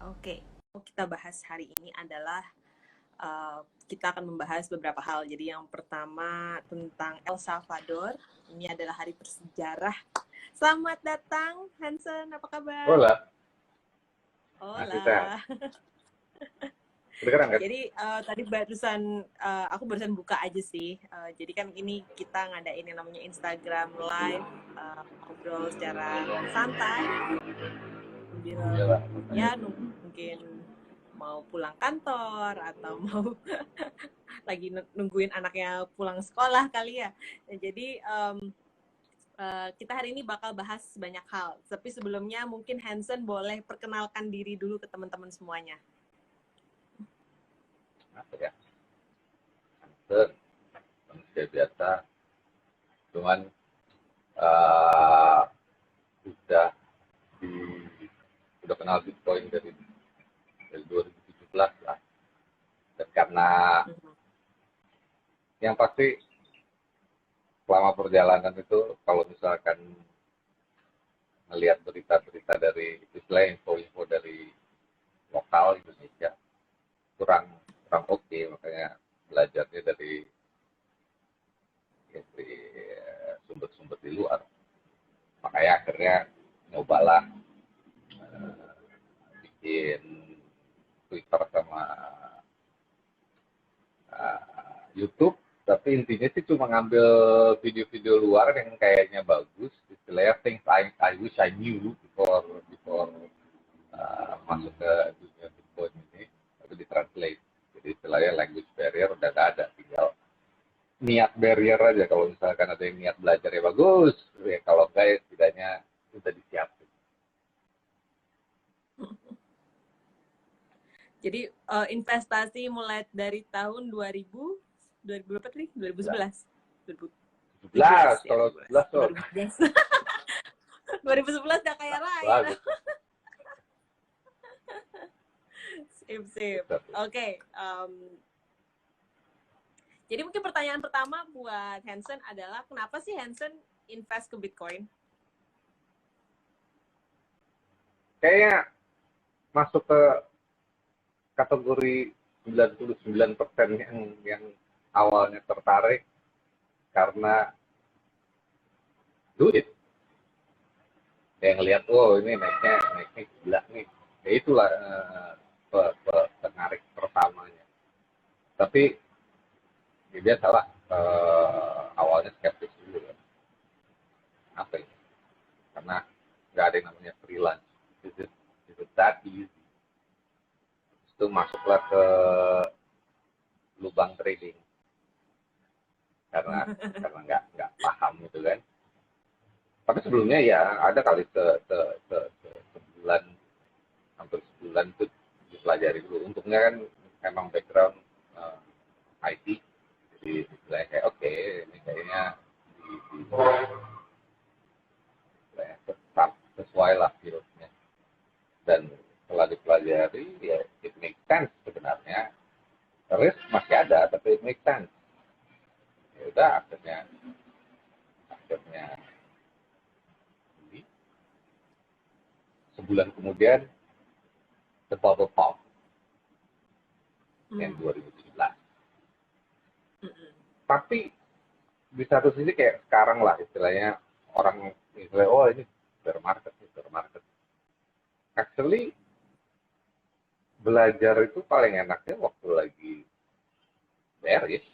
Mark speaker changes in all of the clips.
Speaker 1: Oke, mau kita bahas hari ini adalah kita akan membahas beberapa hal. Jadi yang pertama tentang El Salvador. Ini adalah hari bersejarah. Selamat datang, Hansen. Apa kabar?
Speaker 2: Hola, masih
Speaker 1: Hola.
Speaker 2: sehat. Kedengeran kan?
Speaker 1: Jadi tadi aku barusan buka aja sih. Jadi kan ini kita ngadain yang namanya Instagram Live, ngobrol secara santai. Sambil ya mungkin mau pulang kantor atau mau lagi nungguin anaknya pulang sekolah kali ya. Jadi kita hari ini bakal bahas banyak hal. Tapi sebelumnya mungkin Hansen boleh perkenalkan diri dulu ke teman-teman semuanya.
Speaker 2: Apa ya? Answer, manusia biasa. Cuman uh, udah di udah kenal Bitcoin dari 2017 lah. Dan karena yang pasti selama perjalanan itu kalau misalkan melihat berita-berita dari istilah info-info dari lokal Indonesia kurang kurang oke, makanya belajarnya dari sumber-sumber di luar. Makanya akhirnya nyobalah bikin Twitter sama YouTube, tapi intinya sih cuma ngambil video-video luar yang kayaknya bagus, istilahnya things I wish I knew before masuk ke dunia Bitcoin ini, tapi ditranslate. Jadi istilahnya language barrier udah gak ada, tinggal niat barrier aja. Kalau misalkan ada yang niat belajar ya bagus, ya kalau enggak ya setidaknya udah disiapin.
Speaker 1: Jadi investasi mulai dari tahun 2000 berapa tadi? 2011.
Speaker 2: 17,
Speaker 1: Ya,
Speaker 2: kalau 11 tuh.
Speaker 1: 2011 udah kaya raya. Sip. Oke. Jadi mungkin pertanyaan pertama buat Hansen adalah kenapa sih Hansen invest ke Bitcoin?
Speaker 2: Kayaknya masuk ke kategori 99% yang awalnya tertarik karena duit. Yang ngelihat, oh ini naiknya gila nih. Ya itulah penarik pertamanya. Tapi ya dia salah, awalnya skeptis dulu kan. Apa ini? Karena nggak ada yang namanya freelance. Is it that easy? Itu masuklah ke lubang trading karena nggak paham gitu kan. Tapi sebelumnya ya ada kali sebulan, hampir sebulan itu dipelajari dulu. Untungnya kan emang background IT, jadi istilahnya kayak oke, ini kayaknya tetap sesuai lah fieldnya. Dan setelah dipelajari ya it makes sense sebenarnya. Risk masih ada tapi it makes sense. Ya udah akhirnya beli. Sebulan kemudian the bubble pop yang 2017. Tapi di satu sisi kayak sekarang lah istilahnya orang istilahnya oh ini bear market. Actually belajar itu paling enaknya waktu lagi bearish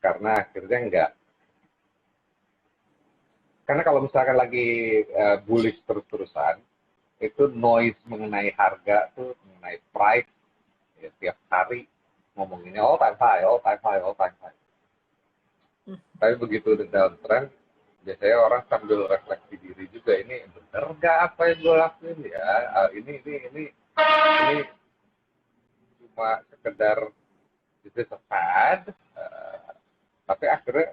Speaker 2: karena akhirnya enggak. Karena kalau misalkan lagi bullish terus-terusan itu noise mengenai harga tuh, mengenai price ya, tiap hari ngomonginnya all time high. Tapi begitu udah downtrend, biasanya orang sambil refleksi diri juga, ini bener nggak apa yang gue lakuin ya? Ini cuma sekedar itu fad, tapi akhirnya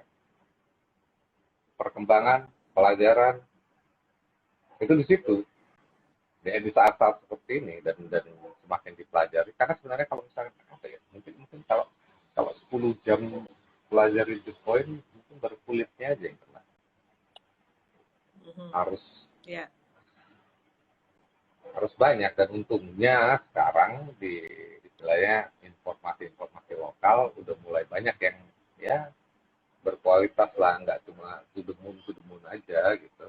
Speaker 2: perkembangan pelajaran itu di situ. Di saat-saat seperti ini dan semakin dipelajari, karena sebenarnya kalau misalnya apa ya, mungkin kalau 10 jam pelajari Bitcoin mungkin baru kulitnya aja yang kena. Harus harus banyak, dan untungnya sekarang di istilahnya informasi-informasi lokal udah mulai banyak yang ya berkualitas lah, nggak cuma to the moon aja gitu.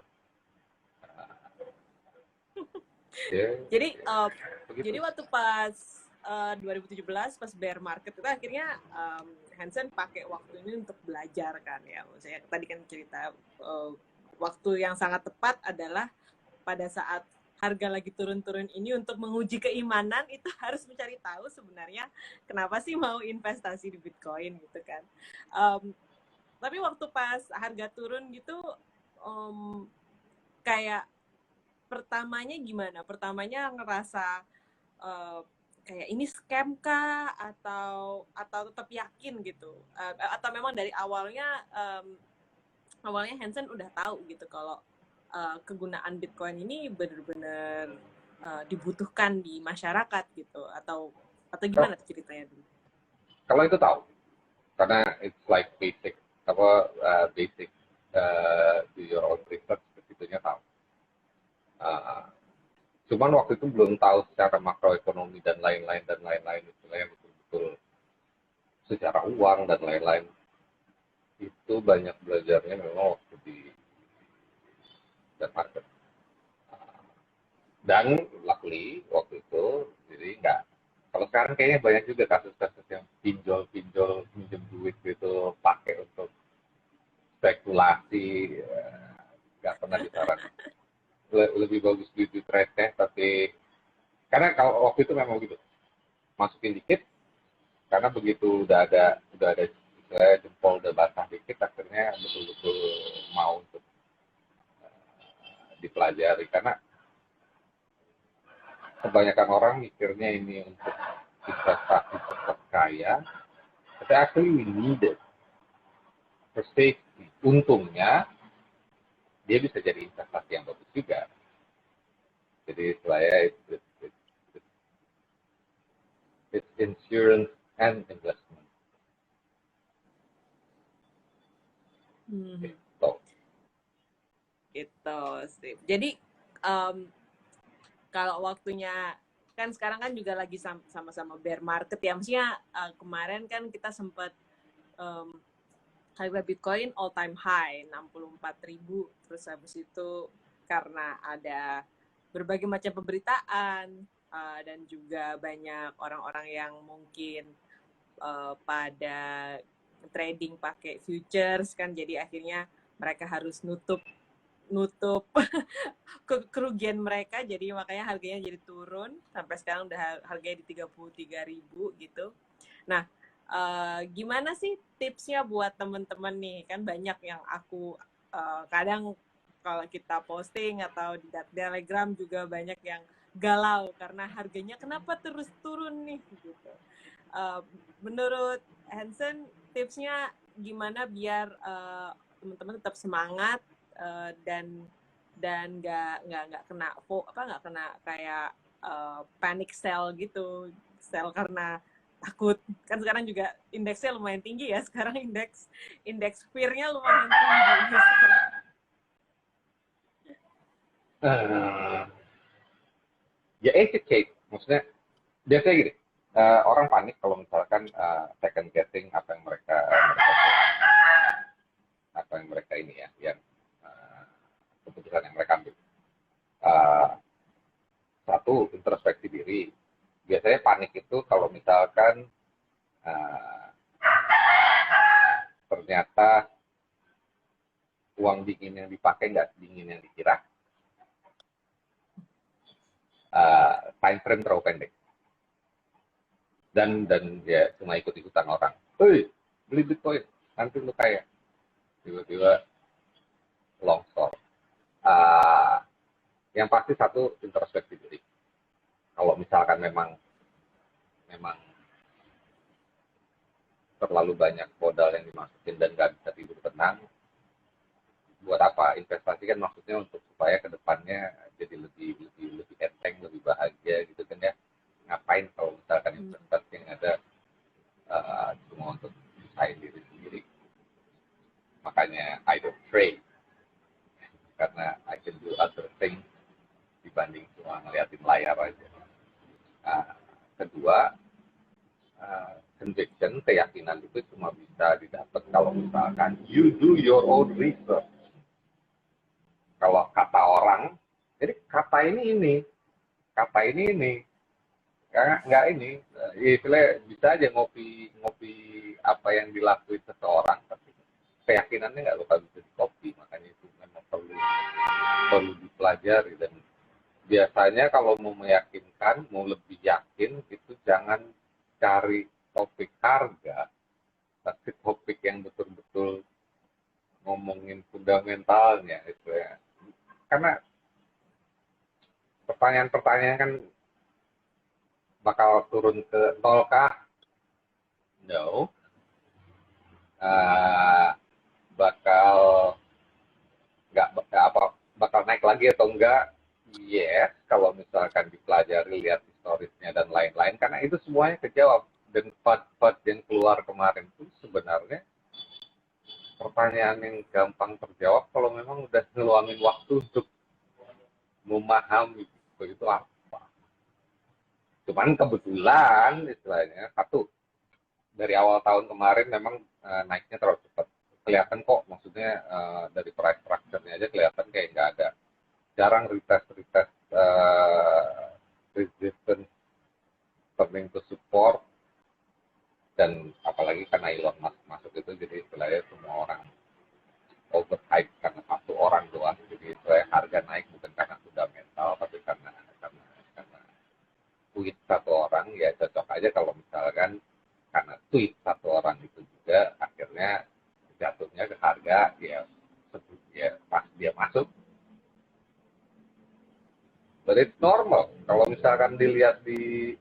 Speaker 2: Ya,
Speaker 1: Jadi
Speaker 2: begitu.
Speaker 1: waktu pas 2017 pas bear market itu akhirnya Hansen pakai waktu ini untuk belajar kan ya. Maksudnya tadi kan cerita waktu yang sangat tepat adalah pada saat harga lagi turun-turun ini untuk menguji keimanan itu harus mencari tahu sebenarnya kenapa sih mau investasi di Bitcoin gitu kan. Tapi waktu pas harga turun gitu kayak pertamanya gimana? Pertamanya ngerasa kayak ini scam kah atau tetap yakin gitu? Atau memang dari awalnya Hansen udah tahu gitu kalau kegunaan Bitcoin ini benar-benar dibutuhkan di masyarakat gitu, atau gimana ceritanya dulu?
Speaker 2: Kalau itu tahu, karena it's like basic do your own research, begitunya tahu. Cuman waktu itu belum tahu secara makroekonomi dan lain-lain, istilahnya betul-betul secara uang dan lain-lain. Itu banyak belajarnya memang waktu di dan market. Dan luckily waktu itu, jadi nggak. Kalau sekarang kayaknya banyak juga kasus-kasus yang pinjol minjem duit gitu pakai untuk spekulasi, nggak pernah disarankan. Lebih bagus duit receh, tapi karena kalau waktu itu memang gitu, masukin dikit, karena begitu udah ada jempol udah basah dikit, akhirnya betul-betul mau untuk dipelajari, karena kebanyakan orang mikirnya ini untuk investasi cepat kaya, tapi actually we need it for safety. Untungnya dia bisa jadi investasi yang bagus juga. Jadi saya it's insurance and investment.
Speaker 1: Gitu sih. Jadi kalau waktunya kan sekarang kan juga lagi sama-sama bear market ya. Maksudnya kemarin kan kita sempat harga Bitcoin all time high 64.000, terus habis itu karena ada berbagai macam pemberitaan dan juga banyak orang-orang yang mungkin pada trading pakai futures kan, jadi akhirnya mereka harus nutup kerugian mereka, jadi makanya harganya jadi turun sampai sekarang udah harganya di 33.000 gitu. Nah, gimana sih tipsnya buat teman-teman nih? Kan banyak yang aku kadang kalau kita posting atau di Telegram juga banyak yang galau karena harganya kenapa terus turun nih gitu. Menurut Hansen, tipsnya gimana biar teman-teman tetap semangat dan nggak kena kayak panic sell gitu, sell karena takut. Kan sekarang juga indeksnya lumayan tinggi ya, sekarang indeks fear-nya lumayan tinggi.
Speaker 2: Ya educate, maksudnya biasanya gini, orang panik kalau misalkan second guessing apa yang mereka ini ya, yang keputusan yang mereka ambil. Satu, introspeksi diri. Biasanya panik itu kalau misalkan ternyata uang dingin yang dipakai nggak dingin yang dikira, time frame terlalu pendek, dan ya cuma ikut-ikutan orang. Hei, beli Bitcoin, nanti lu kaya. Tiba-tiba longsor. Yang pasti satu, introspeksi diri. Kalau misalkan memang terlalu banyak modal yang dimasukin dan nggak bisa tidur tenang, buat apa? Investasi kan maksudnya untuk supaya kedepannya jadi lebih enteng, lebih bahagia gitu kan ya. Ngapain kalau misalkan investasi yang ada cuma untuk usahain diri sendiri. Makanya I don't trade, karena I can do other things dibanding cuma ngeliatin ngeliatin layar aja. Nah, kedua, conviction, keyakinan itu cuma bisa didapat kalau misalkan you do your own research. Kalau kata orang, jadi kata ini, kata ini, nggak ini, istilahnya bisa aja ngopi apa yang dilakuin seseorang, tapi keyakinannya nggak bakal bisa dikopi, makanya itu memang perlu dipelajari. Dan biasanya kalau mau meyakinkan, mau lebih yakin, itu jangan cari topik harga, tapi topik yang betul-betul ngomongin fundamentalnya, istilahnya. Karena pertanyaan-pertanyaan kan bakal turun ke nol kah? No. Bakal bakal naik lagi atau enggak? Yes, kalau misalkan dipelajari, lihat historisnya dan lain-lain, karena itu semuanya kejawab. Dan part-part yang keluar kemarin itu sebenarnya pertanyaan yang gampang terjawab kalau memang udah ngeluangin waktu untuk memahami itu apa. Cuman kebetulan istilahnya satu, dari awal tahun kemarin memang naiknya terlalu cepat. Kelihatan kok, maksudnya dari price structure-nya aja kelihatan kayak nggak ada. Jarang retest resistance turning to support, dan apalagi karena Elon Musk masuk itu, jadi istilahnya semua orang overhype karena satu orang doang. Jadi istilahnya harga naik bukan karena fundamental, tapi karena tweet satu orang. Ya cocok aja kalau misalkan karena tweet satu orang itu juga akhirnya jatuhnya ke harga ya pas dia masuk. But it's normal kalau misalkan dilihat di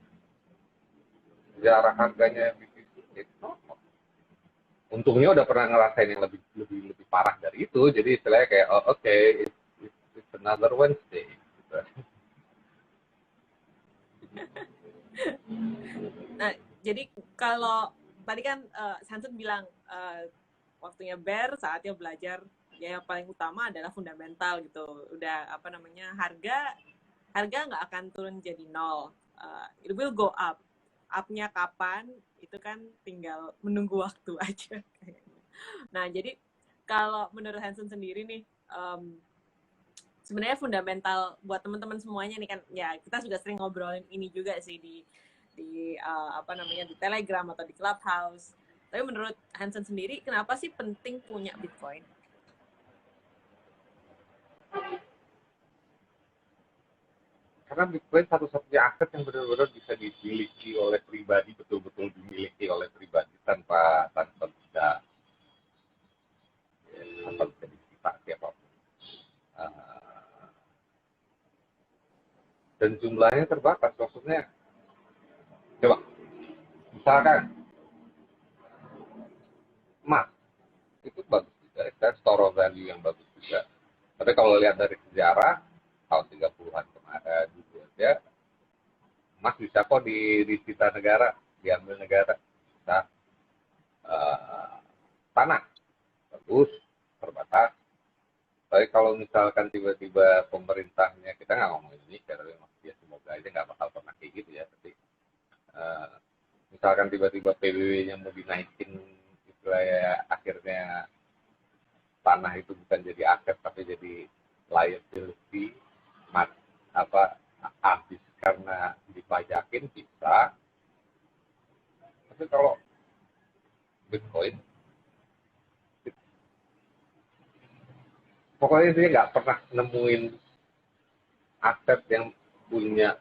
Speaker 2: sejarah harganya it's normal. Untungnya udah pernah ngerasain yang lebih parah dari itu, jadi istilahnya kayak okay, it's another Wednesday gitu.
Speaker 1: Nah, jadi kalau tadi kan Sansun bilang waktunya bear, saatnya belajar. Ya, yang paling utama adalah fundamental gitu. Udah harga nggak akan turun jadi nol. It will go up. Up-nya kapan? Itu kan tinggal menunggu waktu aja. Nah, jadi kalau menurut Hanson sendiri nih, sebenarnya fundamental buat teman-teman semuanya nih kan, ya kita sudah sering ngobrolin ini juga sih di di Telegram atau di Clubhouse. Tapi menurut Hanson sendiri, kenapa sih penting punya Bitcoin?
Speaker 2: Karena Bitcoin satu-satunya aset yang benar-benar bisa dimiliki oleh pribadi, betul-betul dimiliki oleh pribadi tanpa bisa disita siapapun. Dan jumlahnya terbatas, maksudnya coba misalkan emas itu bagus juga, dan store of value yang bagus juga. Tapi kalau lihat dari sejarah tahun 30-an kemarin gitu aja, emas bisa kok disita negara, diambil negara. Bisa. Tanah bagus, terbatas. Tapi kalau misalkan tiba-tiba pemerintahnya, kita nggak ngomong Indonesia, tapi ya semoga aja nggak bakal pernah kayak gitu ya. Tapi misalkan tiba-tiba PBB-nya mau dinaikin, istilahnya akhirnya tanah itu bukan jadi aset tapi jadi liability, habis karena dipajakin bisa. Tapi kalau Bitcoin, pokoknya dia nggak pernah nemuin aset yang punya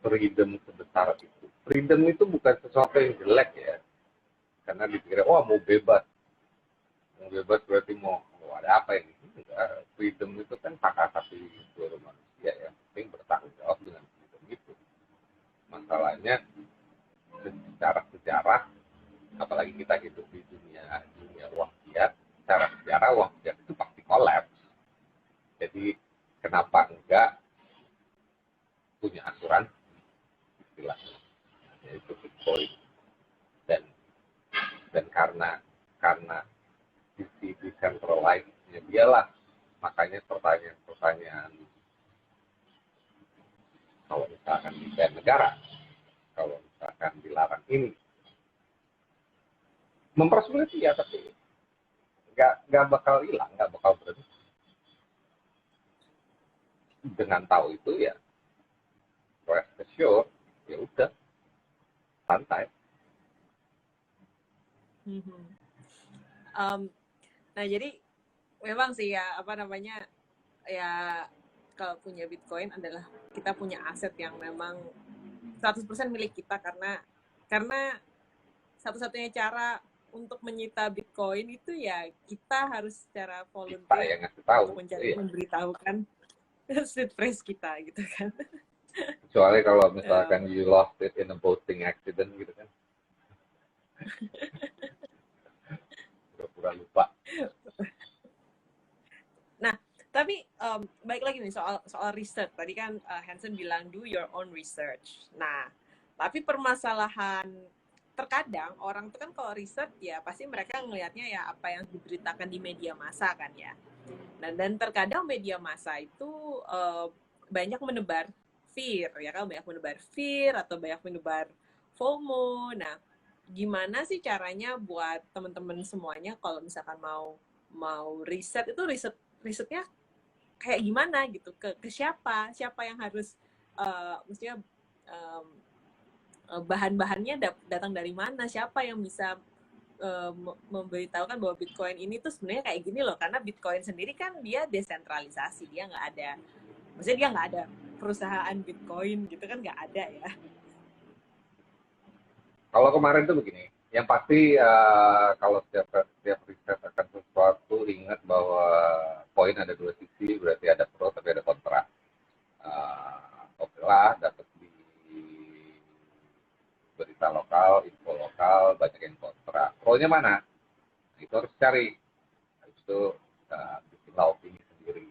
Speaker 2: freedom sebesar itu. Freedom itu bukan sesuatu yang jelek ya, karena dipikir mau bebas berarti mau ada apa ini? Enggak. Freedom itu kan hak asasi seluruh manusia, yang penting bertanggung jawab dengan freedom itu. Masalahnya secara sejarah, apalagi kita hidup di dunia uang fiat, secara sejarah uang fiat itu pasti kolaps. Jadi kenapa enggak punya asuransi, istilahnya, yaitu Bitcoin. Dan karena sisi decentralized-nya dialah, makanya pertanyaan kalau misalkan di ban negara, kalau misalkan dilarang ini, mempersulit ya, tapi nggak bakal hilang, nggak bakal berhenti. Dengan tahu itu ya, rest assured, ya udah santai.
Speaker 1: Nah jadi memang sih ya apa namanya ya, kalau punya Bitcoin adalah kita punya aset yang memang 100% milik kita, karena satu-satunya cara untuk menyita Bitcoin itu ya kita harus secara
Speaker 2: Kita
Speaker 1: volunteer
Speaker 2: yang ngasih tahu,
Speaker 1: untuk mencari,
Speaker 2: iya.
Speaker 1: memberitahukan street phrase kita gitu kan.
Speaker 2: Kecuali kalau misalkan you lost it in a boating accident gitu kan, pura-pura lupa.
Speaker 1: Nah, tapi baik lagi nih soal research. Tadi kan Hansen bilang do your own research. Nah, tapi permasalahan terkadang orang itu kan kalau riset ya pasti mereka ngelihatnya ya apa yang diberitakan di media massa kan ya. Nah, dan terkadang media massa itu banyak menebar fear ya kan, banyak menebar fear atau banyak menebar FOMO. Nah, gimana sih caranya buat teman-teman semuanya kalau misalkan mau riset itu risetnya kayak gimana gitu, ke siapa yang harus maksudnya bahan-bahannya datang dari mana, siapa yang bisa memberitahukan bahwa Bitcoin ini tuh sebenarnya kayak gini loh, karena Bitcoin sendiri kan dia desentralisasi, dia nggak ada, maksudnya dia nggak ada perusahaan Bitcoin gitu kan, nggak ada ya.
Speaker 2: Kalau kemarin tuh begini, yang pasti kalau setiap riset akan sesuatu, ingat bahwa poin ada dua sisi, berarti ada pro tapi ada kontra. Oke lah, dapat di berita lokal, info lokal, banyak yang kontra. Pro-nya mana? Nah, itu harus cari. Habis itu bikin opini sendiri.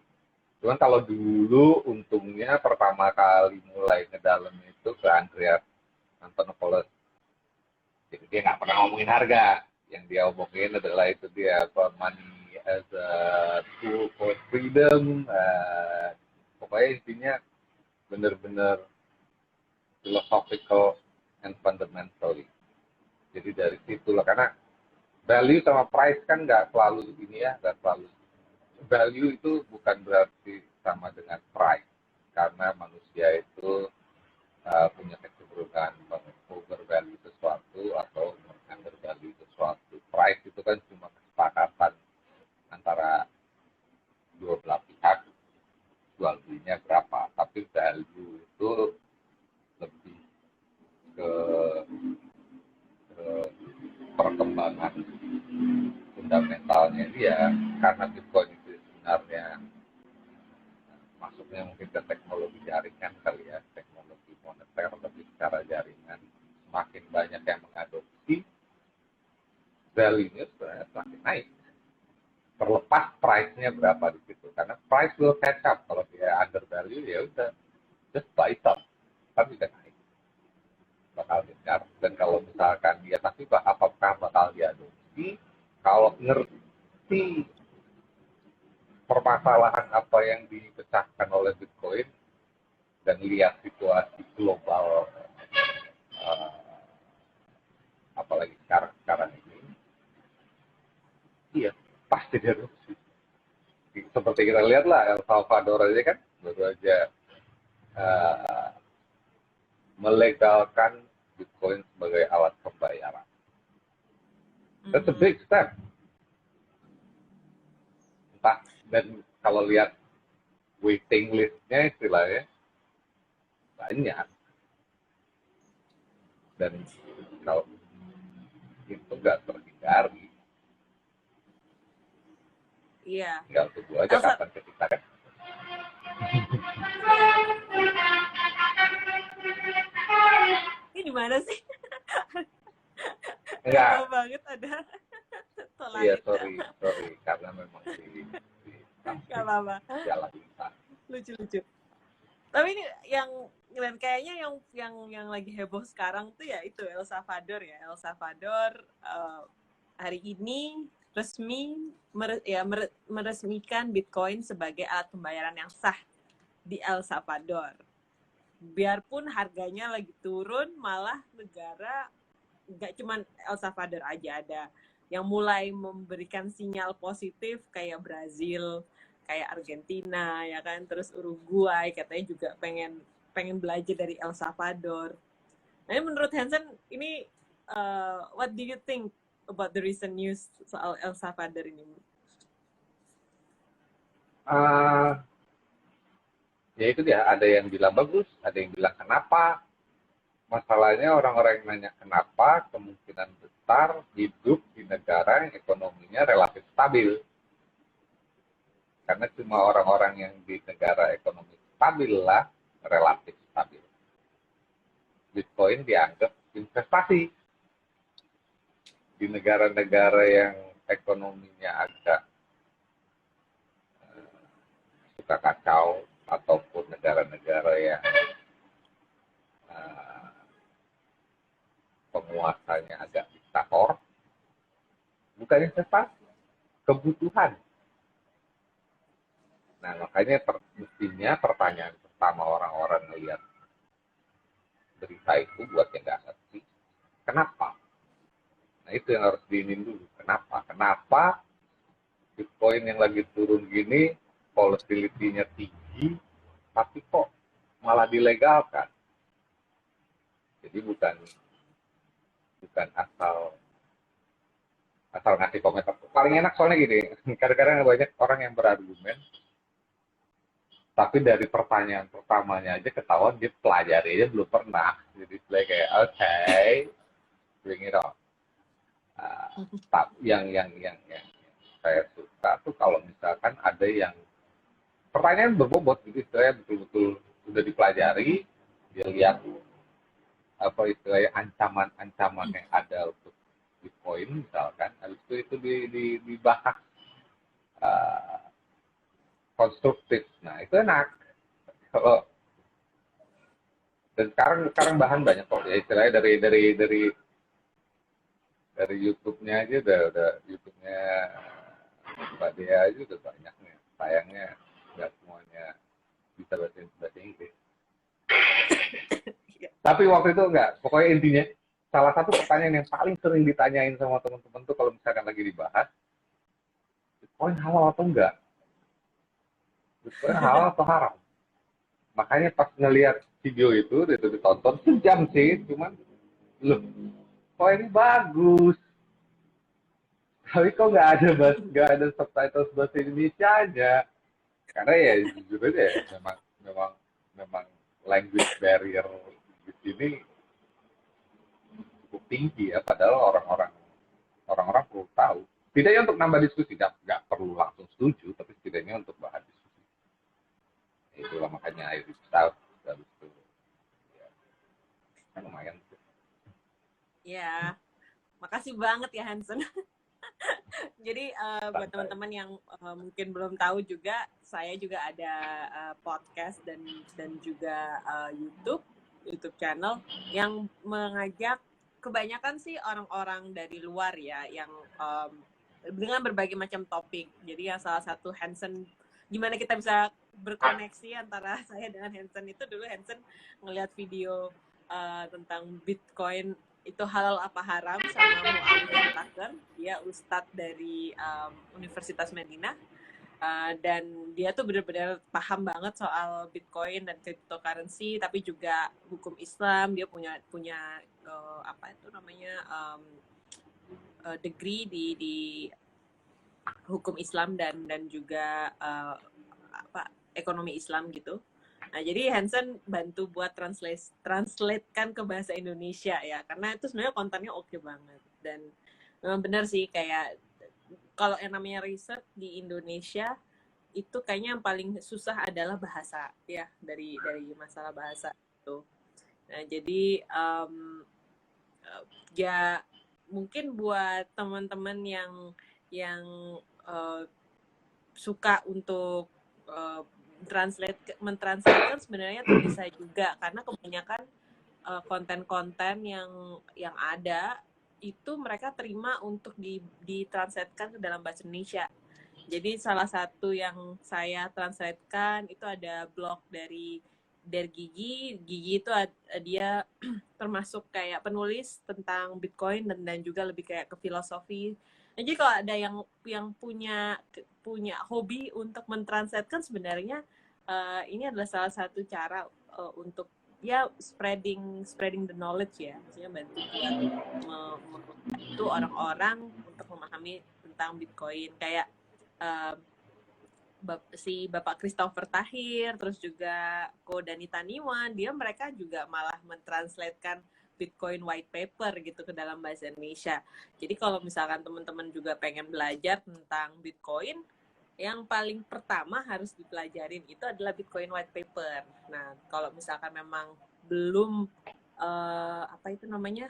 Speaker 2: Cuman kalau dulu untungnya pertama kali mulai ngedalam itu ke Andreas Antonopoulos. Jadi dia nggak pernah ngomongin harga. Yang dia omongin adalah itu dia apa, money as a tool for freedom. Pokoknya intinya benar-benar philosophical and fundamentally. Jadi dari situ lah, karena value sama price kan nggak selalu ini ya, nggak selalu. Value itu bukan berarti sama dengan price, karena manusia itu punya kecenderungan over-value sesuatu atau under-value sesuatu. Price itu kan cuma kesepakatan antara dua belah pihak, jual belinya berapa. Tapi value itu lebih ke perkembangan fundamentalnya dia, karena Bitcoin itu sebenarnya masuknya mungkin ke teknologi jaringan kali ya, teknologi moneter tapi secara jaringan. Semakin banyak yang mengadopsi, value-nya sebenarnya semakin naik. Terlepas price-nya berapa di situ, karena price will catch up. Kalau dia under value ya udah just buy some, tapi bisa naik, bakal besar. Dan kalau misalkan dia, tapi apakah bakal diadopsi, kalau ngerti permasalahan apa yang dipecahkan oleh Bitcoin dan lihat situasi global, apalagi sekarang ini, iya pasti diadopsi. Seperti kita lihat lah, El Salvador aja kan baru aja melegalkan Bitcoin sebagai alat pembayaran. That's a big step. Entah, dan kalau lihat waiting list-nya istilahnya banyak. Dan kalau itu nggak terhindari.
Speaker 1: Iya.
Speaker 2: Tinggal tunggu aja kapan kita kan.
Speaker 1: Ini di mana sih?
Speaker 2: Enggak.
Speaker 1: Banget ada.
Speaker 2: Iya, sorry, karena memang di
Speaker 1: Gak apa-apa.
Speaker 2: jalan lintas.
Speaker 1: Lucu-lucu. Tapi ini yang kayaknya yang lagi heboh sekarang tuh ya itu El Salvador ya. El Salvador hari ini meresmikan Bitcoin sebagai alat pembayaran yang sah di El Salvador. biarpun harganya lagi turun, malah negara nggak cuman El Salvador aja, ada yang mulai memberikan sinyal positif kayak Brazil, kayak Argentina ya kan, terus Uruguay katanya juga pengen belajar dari El Salvador. Nah, ini menurut Hansen ini what do you think about the recent news soal El Salvador ini?
Speaker 2: Ya itu dia, ada yang bilang bagus, ada yang bilang kenapa. Masalahnya orang-orang yang nanya kenapa, kemungkinan besar hidup di negara yang ekonominya relatif stabil. Karena cuma orang-orang yang di negara ekonomi stabil lah relatif stabil. Bitcoin dianggap investasi. Di negara-negara yang ekonominya agak suka kacau, ataupun negara-negara yang penguasanya agak diktator, bukan investasi, kebutuhan. Nah, makanya mestinya pertanyaan pertama orang-orang melihat berita itu buat yang nggak ngerti, kenapa? Nah, itu yang harus diinin dulu. Kenapa? Kenapa Bitcoin yang lagi turun gini, volatility-nya tinggi, tapi kok malah dilegalkan? Jadi bukan asal ngasih komentar. Paling enak soalnya gini, kadang-kadang banyak orang yang berargumen, tapi dari pertanyaan pertamanya aja ketahuan dia pelajari aja belum pernah. Jadi kayak bring it on. Yang saya suka tuh kalau misalkan ada yang pertanyaan berbobot, gitu, saya betul-betul udah dipelajari, dia lihat apa istilahnya ancaman-ancaman yang ada untuk Bitcoin misalkan, habis itu dibahas konstruktif. Nah itu enak. Kalau dan sekarang bahan banyak kok ya, istilahnya dari YouTube-nya aja udah YouTube-nya Mbak Dea aja udah banyak nih. Sayangnya nggak semuanya bisa bahasa Inggris. Tapi waktu itu enggak, pokoknya intinya salah satu pertanyaan yang paling sering ditanyain sama teman-teman tuh kalau misalkan lagi dibahas, Bitcoin halal atau enggak? Bitcoin halal atau haram? Makanya pas ngelihat video itu ditonton sejam sih, cuman loh, kok ini bagus. Tapi kok nggak ada subtitles bahasa Indonesia aja. Karena ya jujur aja ya, memang language barrier di sini cukup tinggi ya, padahal orang-orang perlu tahu. Tidaknya untuk nambah diskusi, nggak perlu langsung setuju, tapi setidaknya untuk bahan diskusi. Itulah makanya air besar habis itu ya, kan lumayan.
Speaker 1: Ya, makasih banget ya Hansen. Jadi buat teman-teman yang mungkin belum tahu juga, saya juga ada podcast dan juga YouTube channel yang mengajak kebanyakan sih orang-orang dari luar ya, yang dengan berbagai macam topik. Jadi yang salah satu Hansen, gimana kita bisa berkoneksi antara saya dengan Hansen itu, dulu Hansen ngelihat video tentang Bitcoin itu halal apa haram sama Muawiyah Tucker, dia ustadz dari Universitas Madinah, dan dia tuh benar-benar paham banget soal Bitcoin dan cryptocurrency, tapi juga hukum Islam. Dia punya apa itu namanya degree di hukum Islam dan juga ekonomi Islam gitu. Nah, jadi Hansen bantu buat translatekan ke bahasa Indonesia ya, karena itu sebenarnya kontennya oke banget. Dan memang benar sih, kayak kalau yang namanya riset di Indonesia itu kayaknya yang paling susah adalah bahasa ya, dari masalah bahasa itu. Nah, jadi ya mungkin buat teman-teman yang suka untuk mentranslatekan sebenarnya tuh bisa juga, karena kebanyakan konten-konten yang ada itu mereka terima untuk ditranslatekan ke dalam bahasa Indonesia. Jadi salah satu yang saya translatekan itu ada blog dari Der Gigi itu dia termasuk kayak penulis tentang Bitcoin dan juga lebih kayak ke filosofi. Nah, jadi kalau ada yang punya hobi untuk mentranslatekan, sebenarnya ini adalah salah satu cara untuk ya spreading the knowledge ya, maksudnya bantu buat membantu orang-orang untuk memahami tentang Bitcoin, kayak si Bapak Christopher Tahir, terus juga Ko Dani Taniwan, mereka juga malah mentranslatekan Bitcoin white paper gitu ke dalam bahasa Indonesia. Jadi kalau misalkan teman-teman juga pengen belajar tentang Bitcoin, yang paling pertama harus dipelajarin itu adalah Bitcoin white paper. Nah, kalau misalkan memang belum apa itu namanya,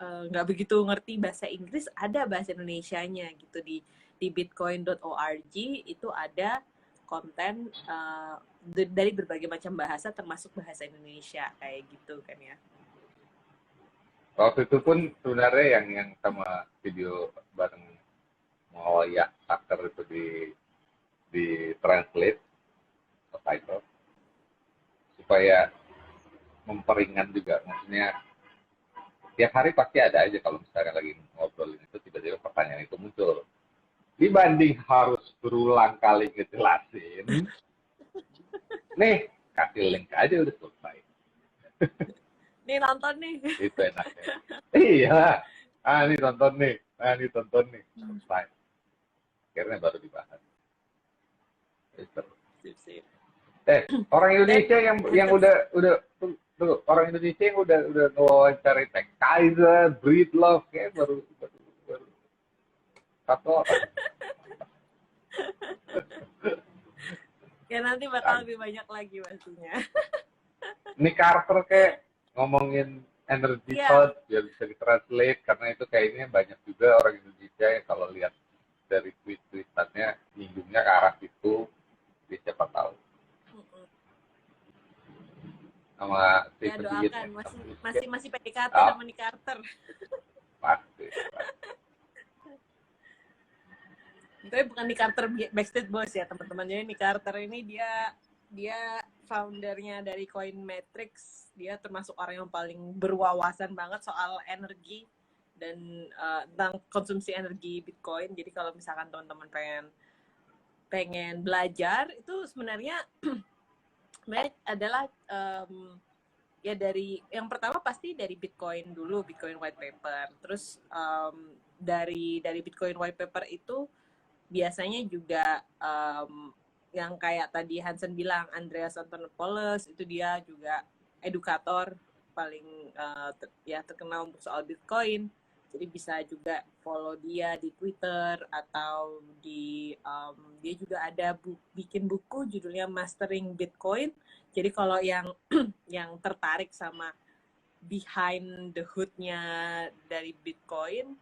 Speaker 1: nggak begitu ngerti bahasa Inggris, ada bahasa Indonesianya gitu di bitcoin.org. Itu ada konten dari berbagai macam bahasa termasuk bahasa Indonesia kayak gitu kan ya.
Speaker 2: Waktu itu pun sebenarnya yang sama video bareng Mawaya Tucker itu di translate subtitle supaya memperingan juga, maksudnya tiap hari pasti ada aja kalau misalnya lagi ngobrolin itu tiba-tiba pertanyaan itu muncul, dibanding harus berulang kali ngejelasin, nih kasih link aja udah selesai.
Speaker 1: Nih nonton nih.
Speaker 2: Itu enaknya. Iya, ini tonton nih, ini tonton nih, selesai. Akhirnya baru dibahas. Itu.
Speaker 1: Sip.
Speaker 2: Orang Indonesia yang udah tuh, orang Indonesia yang udah ngewawancari Tech Kaiser, Breedlove, kayak baru satu orang.
Speaker 1: Ya nanti bakal lebih banyak lagi pastinya.
Speaker 2: Ini Carter kayak ngomongin energy thought biar bisa ditranslate, karena itu kayaknya banyak juga orang Indonesia yang kalau lihat dari tweet-tweetannya nyinggungnya ke arah itu, jadi siapa tahu. Sama
Speaker 1: ya
Speaker 2: Stephen
Speaker 1: doakan
Speaker 2: ya.
Speaker 1: masih PDKT sama Nick Carter.
Speaker 2: Pasti.
Speaker 1: Tapi bukan Nick Carter Backstreet Boys ya teman-teman. Jadi Nick Carter ini dia foundernya dari Coinmetrics. Dia termasuk orang yang paling berwawasan banget soal energi dan tentang konsumsi energi Bitcoin. Jadi kalau misalkan teman-teman pengen belajar, itu sebenarnya adalah ya dari yang pertama pasti dari Bitcoin dulu, Bitcoin white paper. Terus dari Bitcoin white paper itu biasanya juga yang kayak tadi Hansen bilang, Andreas Antonopoulos, itu dia juga edukator paling terkenal untuk soal Bitcoin. Jadi bisa juga follow dia di Twitter atau dia juga ada bikin buku judulnya Mastering Bitcoin. Jadi kalau yang tertarik sama behind the hood-nya dari Bitcoin,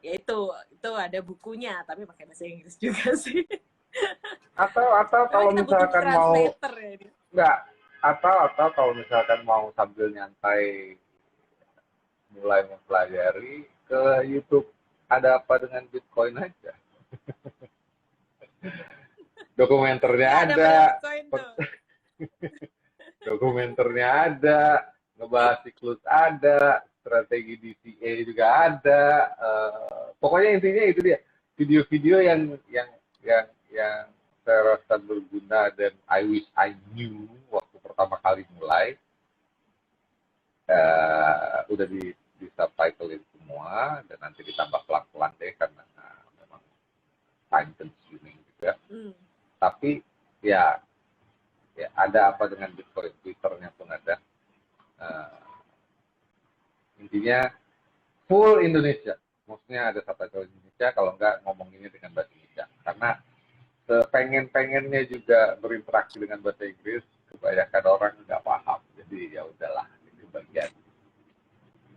Speaker 1: ya itu ada bukunya, tapi pakai bahasa Inggris juga sih.
Speaker 2: Atau kalau misalkan mau
Speaker 1: ya,
Speaker 2: atau kalau misalkan mau sambil nyantai mulai mempelajari, ke YouTube ada apa dengan Bitcoin aja. Dokumenternya ada. Dokumenternya ada, ngebahas siklus ada, strategi DCA juga ada. Pokoknya intinya itu dia, video-video yang saya rasa berguna dan I wish I knew waktu pertama kali mulai. Udah di subtitle semua, dan nanti ditambah pelan-pelan deh karena memang time consuming juga. Tapi ya ada apa dengan Bitcoin, Twitternya pun ada. Intinya full Indonesia, maksudnya ada subtitle Indonesia, kalau enggak ngomonginnya dengan bahasa Indonesia, karena pengennya juga berinteraksi dengan bahasa Inggris, kebanyakan orang nggak paham, jadi ya udahlah, ini bagian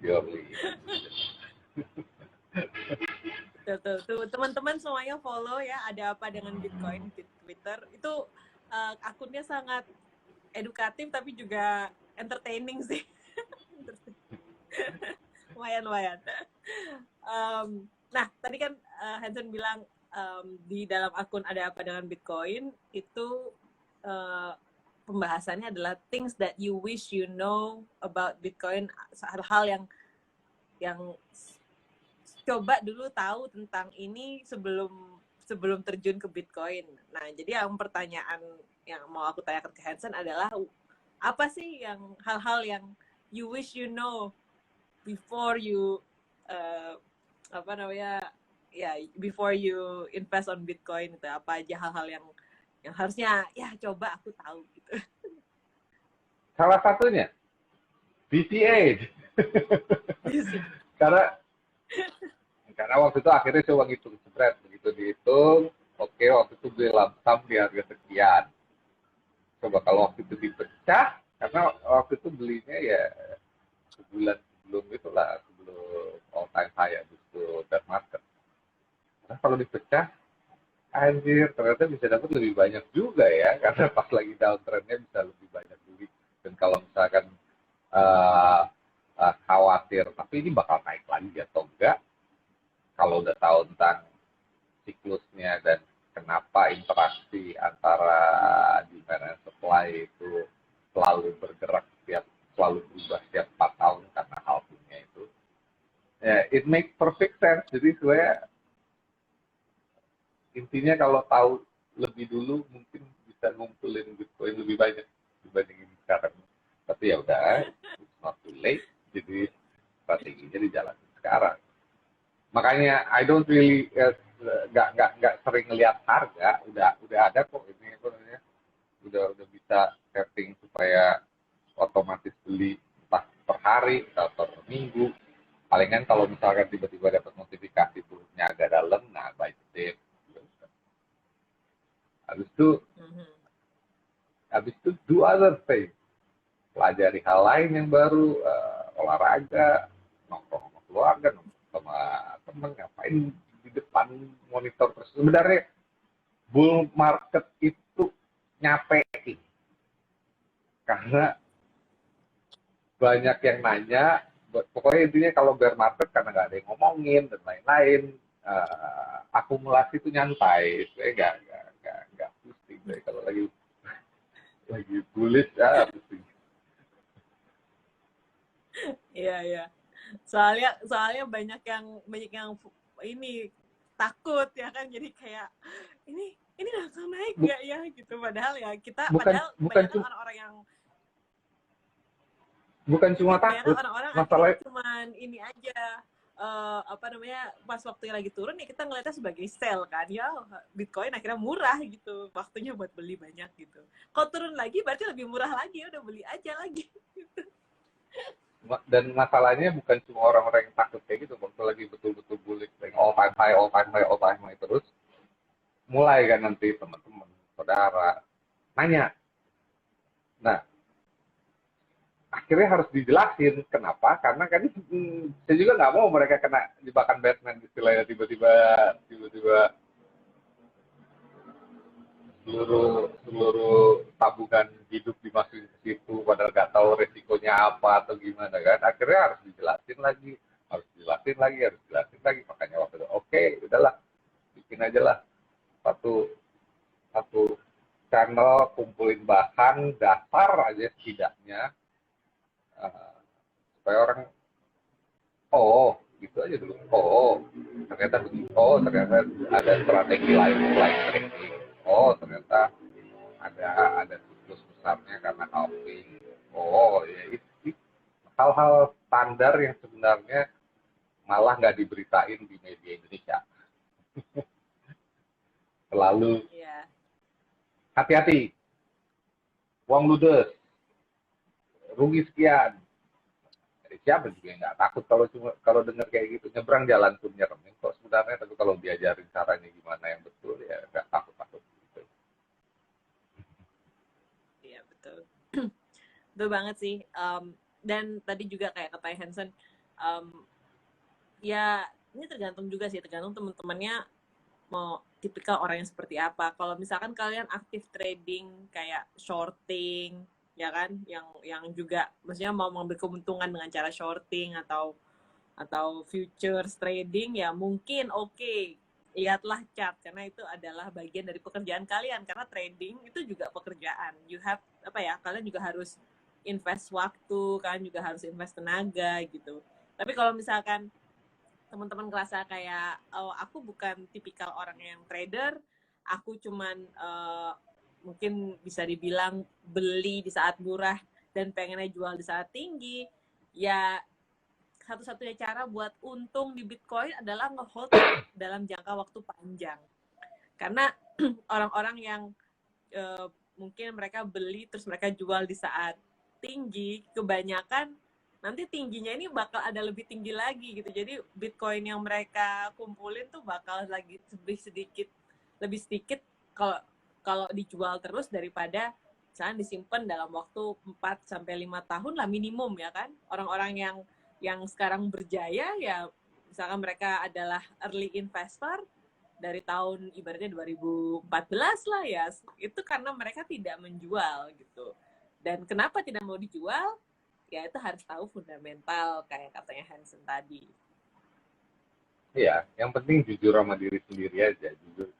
Speaker 2: purely.
Speaker 1: Tuh, teman-teman semuanya follow ya, ada apa dengan Bitcoin di Twitter. Itu akunnya sangat edukatif tapi juga entertaining sih. lumayan. Nah, tadi kan Hansen bilang di dalam akun ada apa dengan Bitcoin itu pembahasannya adalah things that you wish you know about Bitcoin, hal-hal yang coba dulu tahu tentang ini sebelum terjun ke Bitcoin. Nah, jadi yang pertanyaan yang mau aku tanyakan ke Hansen adalah apa sih yang hal-hal yang you wish you know before you before you invest on Bitcoin, itu apa aja hal-hal yang harusnya ya coba aku tahu gitu.
Speaker 2: Salah satunya BCA. karena waktu itu akhirnya coba ngitung spread, begitu dihitung, oke, waktu itu beli lamsam di harga sekian. Coba kalau waktu itu dipecah, karena waktu itu belinya ya sebulan sebelum itulah, sebelum all time high, Agustus dan market. Nah, kalau dipecah, anjir, ternyata bisa dapat lebih banyak juga ya, karena pas lagi downtrendnya bisa lebih banyak beli. Dan kalau misalkan khawatir, tapi ini bakal naik lagi atau enggak, kalau udah tahu tentang siklusnya dan kenapa interaksi antara demand and supply itu selalu bergerak selalu berubah setiap 4 tahun karena halvingnya itu, ya, it makes perfect sense. Jadi sebenarnya intinya kalau tahu lebih dulu mungkin bisa ngumpulin Bitcoin lebih banyak dibandingin sekarang. Tapi ya udah, it's not too late. Jadi strateginya dijalanin sekarang. Makanya I don't really nggak sering lihat harga, udah ada kok ini apa namanya, udah bisa setting supaya otomatis beli entah per hari atau per minggu. Palingan kalau misalkan tiba-tiba dapat notifikasi turunnya agak dalam, nah buy dip. Habis itu do other things, pelajari hal lain yang baru, olahraga, nongkrong sama keluarga, nongkrong sama temen, ngapain di depan monitor terus. Sebenarnya bull market itu nyapein, karena banyak yang nanya. Pokoknya intinya kalau bear market karena nggak ada yang ngomongin dan lain-lain, akumulasi itu nyantai, saya nggak pusing. Saya kalau lagi bullish pusing.
Speaker 1: Iya. Soalnya banyak yang ini takut ya kan, jadi kayak ini langsung naik nggak ya gitu, padahal ya kita banyak orang-orang yang
Speaker 2: bukan cuma takut,
Speaker 1: orang-orang
Speaker 2: masalahnya
Speaker 1: cuman ini aja, pas waktu lagi turun ya kita ngeliatnya sebagai sell kan, ya Bitcoin akhirnya murah gitu, waktunya buat beli banyak gitu. Kalau turun lagi berarti lebih murah lagi, udah beli aja lagi.
Speaker 2: Dan masalahnya bukan cuma orang-orang yang takut kayak gitu, waktu lagi betul-betul bullish, all time high terus, mulai kan nanti teman-teman, saudara nanya. Nah, akhirnya harus dijelasin kenapa, karena kan saya juga nggak mau mereka kena jebakan Batman istilahnya, tiba-tiba seluruh tabungan hidup dimasukin ke situ padahal nggak tahu resikonya apa atau gimana kan. Akhirnya harus dijelasin lagi, makanya waktu itu oke, udahlah, bikin aja lah satu channel, kumpulin bahan dasar aja setidaknya, supaya orang gitu aja dulu. Ternyata begitu. Ternyata ada strategi lain selain trading. Ternyata ada siklus besarnya karena halving. Ya itu hal-hal standar yang sebenarnya malah nggak diberitain di media Indonesia. Selalu hati-hati, uang ludes, rugi sekian. Siapa juga yang nggak takut kalau dengar kayak gitu, nyebrang jalan pun nyeremin kok sebenarnya, tapi kalau diajarin caranya gimana yang betul ya nggak takut gitu.
Speaker 1: Iya betul. Betul banget sih. Dan tadi juga kayak kata Hansen, ya ini tergantung juga sih, tergantung teman-temannya mau tipikal orang yang seperti apa. Kalau misalkan kalian aktif trading kayak shorting, ya kan, yang juga maksudnya mau mengambil keuntungan dengan cara shorting atau futures trading, ya mungkin oke, lihatlah chart, karena itu adalah bagian dari pekerjaan kalian, karena trading itu juga pekerjaan. You have apa ya, kalian juga harus invest waktu, kalian juga harus invest tenaga gitu. Tapi kalau misalkan teman-teman ngerasa kayak, oh aku bukan tipikal orang yang trader, aku cuman mungkin bisa dibilang beli di saat murah dan pengennya jual di saat tinggi, ya satu-satunya cara buat untung di Bitcoin adalah nge-hold dalam jangka waktu panjang. Karena orang-orang yang mungkin mereka beli terus mereka jual di saat tinggi, kebanyakan nanti tingginya ini bakal ada lebih tinggi lagi gitu. Jadi Bitcoin yang mereka kumpulin tuh bakal lagi lebih sedikit kalau dijual terus daripada misalnya disimpan dalam waktu 4 sampai 5 tahun lah minimum ya kan. Orang-orang yang sekarang berjaya ya misalkan mereka adalah early investor dari tahun ibaratnya 2014 lah ya, itu karena mereka tidak menjual gitu. Dan kenapa tidak mau dijual? Ya itu harus tahu fundamental kayak katanya Hansen tadi.
Speaker 2: Iya, yang penting jujur sama diri sendiri aja. Jujur,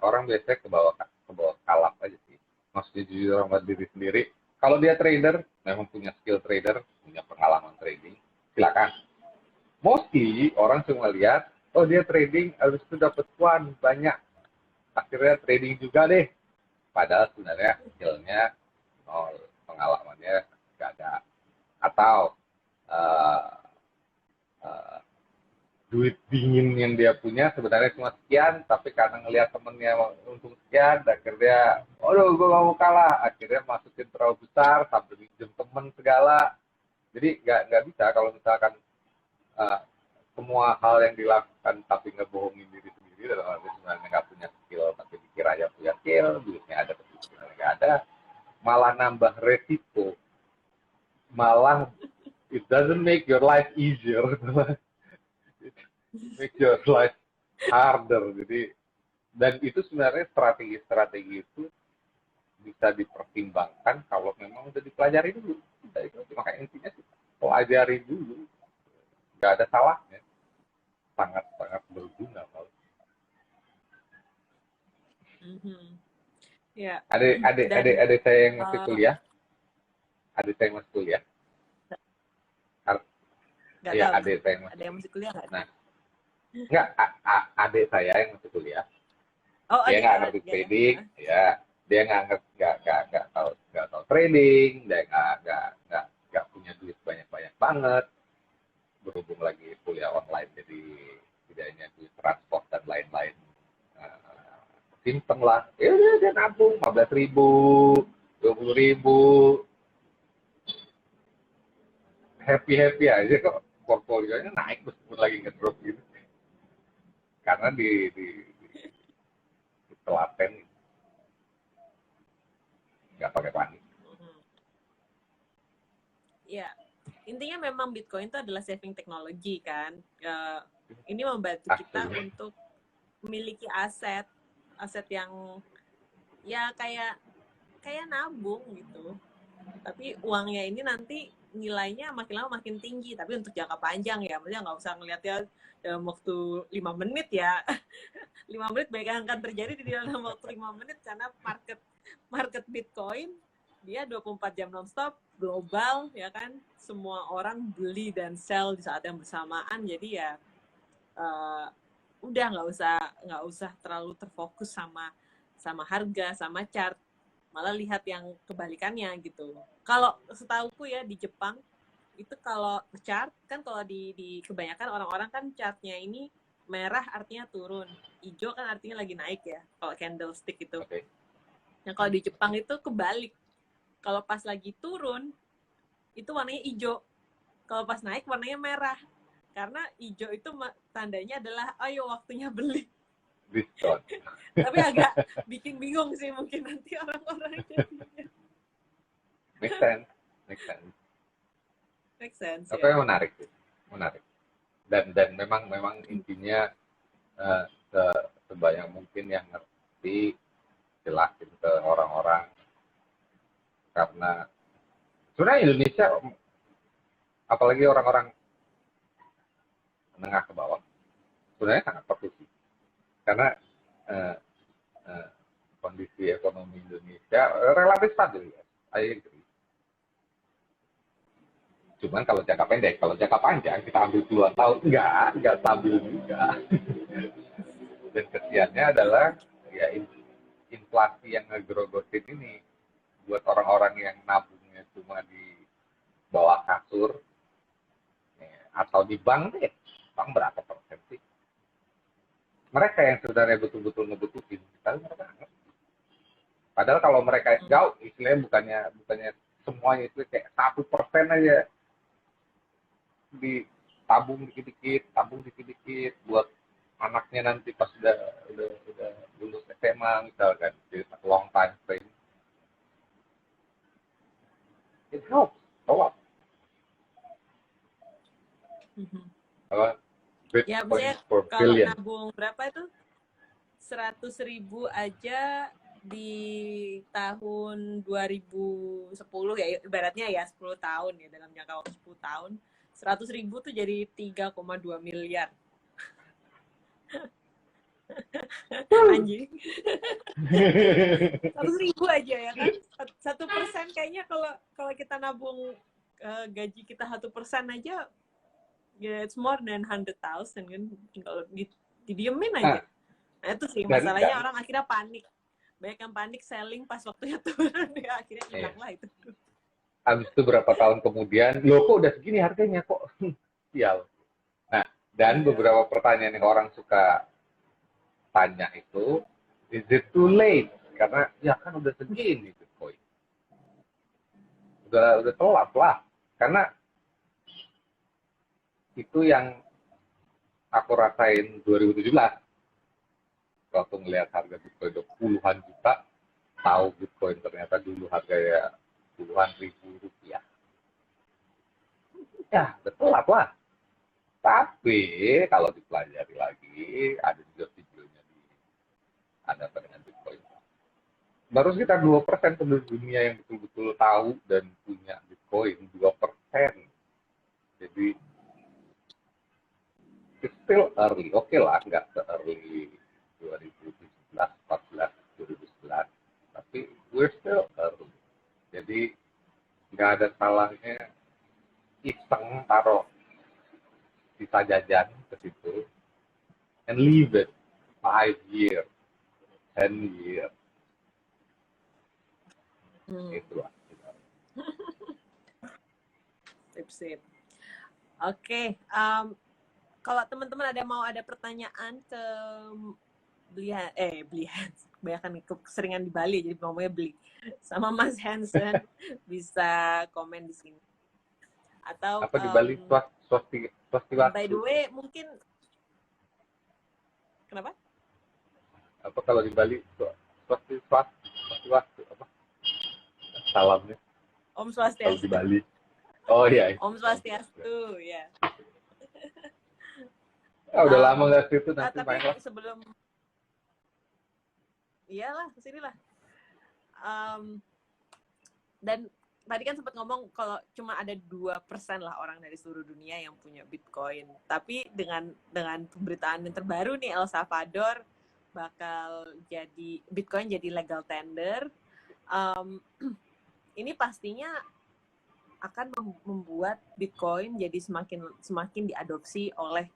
Speaker 2: orang biasanya ke bawah kalap aja sih. Maksudnya jujur sama diri sendiri. Kalau dia trader, memang punya skill trader, punya pengalaman trading, silakan. Mostly orang cuma lihat, oh dia trading, habis itu dapat cuan banyak. Akhirnya trading juga deh. Padahal sebenarnya skillnya nol, pengalamannya nggak ada. Atau uh, uh, duit dingin yang dia punya sebenarnya cuma sekian, tapi karena ngelihat temennya untung sekian, akhirnya, oh gue gak mau kalah, akhirnya masukin terlalu besar sampai pinjam temen segala. Jadi nggak bisa kalau misalkan uh, semua hal yang dilakukan tapi ngebohongin diri sendiri dalam arti sebenarnya nggak punya skill tapi dikira aja punya skill, duitnya ada tapi sebenarnya nggak ada, malah nambah resiko, malah it doesn't make your life easier, it makes your life harder. Jadi dan itu sebenarnya strategi-strategi itu bisa dipertimbangkan kalau memang udah dipelajari dulu. Nah, itu makanya intinya sih pelajari dulu, nggak ada salahnya, sangat-sangat berguna kalau
Speaker 1: Ya.
Speaker 2: adik saya yang masih kuliah, adik saya yang masih kuliah,
Speaker 1: nggak
Speaker 2: ya
Speaker 1: tahu
Speaker 2: adik saya yang
Speaker 1: ada yang masih kuliah nggak?
Speaker 2: nah nggak adik saya yang masih kuliah,
Speaker 1: Oh
Speaker 2: dia
Speaker 1: ada
Speaker 2: nggak ngerti
Speaker 1: ya.
Speaker 2: trading, ya dia nggak ngerti, nggak tahu trading, dia nggak punya duit banyak banget, berhubung lagi kuliah online jadi tidak hanya duit transport dan lain-lain, simpen lah, ya udah dia nabung 15.000, 20.000, happy aja kok, portfolionya naik meskipun lagi ngedrop gitu, karena di telaten, nggak pakai panik.
Speaker 1: Ya, intinya memang Bitcoin itu adalah saving technology kan. Ini membantu kita untuk memiliki aset yang ya kayak nabung gitu. Tapi uangnya ini nanti nilainya makin lama makin tinggi. Tapi untuk jangka panjang ya, maksudnya nggak usah ngeliatnya dalam waktu 5 menit ya. 5 menit baik akan terjadi di dalam waktu 5 menit karena market Bitcoin dia 24 jam nonstop, global ya kan, semua orang beli dan sell di saat yang bersamaan, jadi ya udah nggak usah terlalu terfokus sama harga, sama chart, malah lihat yang kebalikannya gitu. Kalau setauku ya di Jepang itu kalau chart kan, kalau di kebanyakan orang-orang kan chartnya ini merah artinya turun, hijau kan artinya lagi naik ya kalau candlestick itu.
Speaker 2: Okay.
Speaker 1: Nah kalau di Jepang itu kebalik, kalau pas lagi turun itu warnanya hijau, kalau pas naik warnanya merah, karena hijau itu tandanya adalah ayo waktunya beli.
Speaker 2: Diskon.
Speaker 1: Tapi agak bikin bingung sih mungkin nanti orang-orang jadinya.
Speaker 2: Make sense. Tapi
Speaker 1: Ya.
Speaker 2: menarik. Dan memang intinya sebanyak mungkin yang ngerti jelasin ke orang-orang, karena sebenarnya Indonesia, apalagi orang-orang menengah ke bawah, sebenarnya sangat perlu sih, karena kondisi ekonomi Indonesia relatif stabil ya, I agree. Cuman kalau jangka pendek, kalau jangka panjang kita ambil puluhan tahun, enggak stabil juga. Dan kesiannya adalah ya inflasi yang ngegrogotin ini buat orang-orang yang nabungnya cuma di bawah kasur ya, atau di bank deh. Bank berapa persen sih? Mereka yang sebenarnya betul-betul ngebutuhin, tapi mereka nggak ngerti. Padahal kalau mereka jauh, istilahnya bukannya semuanya itu kayak 1% aja ditabung dikit-dikit buat anaknya nanti pas udah lulus SMA misalkan, jadi long time frame. It helps a lot. Apa?
Speaker 1: Ya,
Speaker 2: Bitcoin
Speaker 1: misalnya
Speaker 2: for
Speaker 1: kalau
Speaker 2: billion.
Speaker 1: nabung berapa itu 100.000 aja di tahun 2010 ya, ibaratnya ya 10 tahun ya, dalam jangka waktu 10 tahun 100.000 tuh jadi 3,2 miliar. Anjing. 100.000 aja ya kan, 1% kayaknya kalau kita nabung gaji kita 1% aja ya it's more than 100,000 kan, kalau didiemin aja. Nah itu sih masalahnya, orang akhirnya panik, banyak yang panik selling pas waktunya turun ya, akhirnya hilang lah itu.
Speaker 2: Habis itu berapa tahun kemudian, loh kok udah segini harganya kok, sial. Nah, dan beberapa pertanyaan yang orang suka tanya itu, is it too late? Karena ya kan udah segini Bitcoin. Udah telat lah. Karena itu yang aku rasain 2017. Waktu ngelihat harga Bitcoin udah puluhan juta, tahu Bitcoin ternyata dulu harganya puluhan ribu rupiah. Ya, udah telat lah. Tapi kalau dipelajari lagi, ada juga videonya di ada apa dengan Bitcoin. Baru sekitar 2% penduduk dunia yang betul-betul tahu dan punya Bitcoin, 2%. Jadi it's still early, oke lah, nggak se-early 2017, 14, 2011, tapi we're still early. Jadi nggak ada salahnya iseng taruh sisa jajan ke situ and leave it 5 years, 10 years. Itulah.
Speaker 1: Sip. Oke, kalau teman-teman ada pertanyaan ke Blihan, kebanyakan keseringan di Bali jadi ngomongnya beli, sama Mas Hansen, bisa komen di sini. Atau
Speaker 2: apa di Bali, swastiwastu.
Speaker 1: By the way, mungkin kenapa?
Speaker 2: Apa kalau di Bali swastiwastu apa? Salamnya.
Speaker 1: Om Swastiastu.
Speaker 2: Kalau di Bali. Oh iya.
Speaker 1: Om Swastiastu, ya.
Speaker 2: Udah lama nggak situ, nanti
Speaker 1: tapi
Speaker 2: main lah.
Speaker 1: sebelum iyalah kesinilah. Dan tadi kan sempat ngomong kalau cuma ada 2% lah orang dari seluruh dunia yang punya Bitcoin. Tapi dengan pemberitaan yang terbaru nih, El Salvador bakal jadi Bitcoin jadi legal tender. Ini pastinya akan membuat Bitcoin jadi semakin diadopsi oleh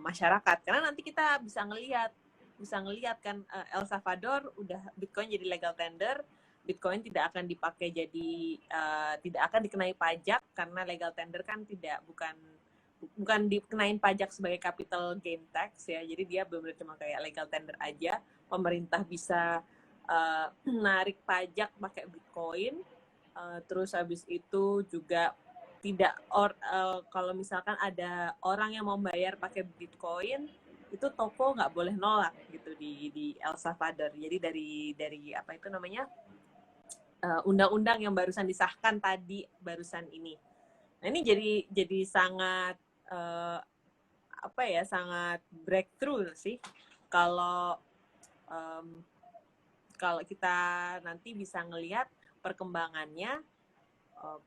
Speaker 1: masyarakat. Karena nanti kita bisa ngelihat kan, El Salvador udah Bitcoin jadi legal tender, Bitcoin tidak akan dipakai tidak akan dikenai pajak karena legal tender kan bukan dikenain pajak sebagai capital gain tax ya. Jadi dia benar-benar cuma kayak legal tender aja. Pemerintah bisa narik pajak pakai Bitcoin. Terus habis itu juga tidak kalau misalkan ada orang yang mau bayar pakai Bitcoin, itu toko nggak boleh nolak gitu di El Salvador. Jadi dari apa itu namanya, undang-undang yang barusan disahkan barusan ini. Nah ini jadi sangat sangat breakthrough sih kalau kita nanti bisa ngelihat perkembangannya.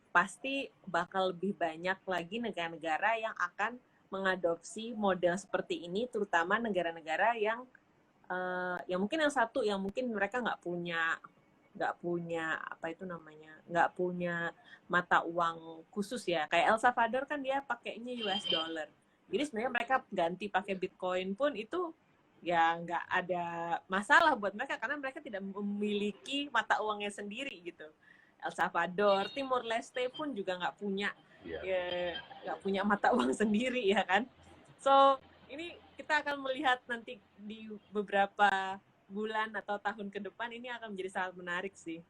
Speaker 1: Pasti bakal lebih banyak lagi negara-negara yang akan mengadopsi model seperti ini, terutama negara-negara yang mungkin mereka nggak punya nggak punya apa itu namanya, nggak punya mata uang khusus ya. Kayak El Salvador kan dia pakainya US dollar. Jadi sebenarnya mereka ganti pakai Bitcoin pun itu ya nggak ada masalah buat mereka karena mereka tidak memiliki mata uangnya sendiri gitu. El Salvador, Timor Leste pun juga nggak punya mata uang sendiri ya kan. So ini kita akan melihat nanti di beberapa bulan atau tahun ke depan ini akan menjadi sangat menarik sih.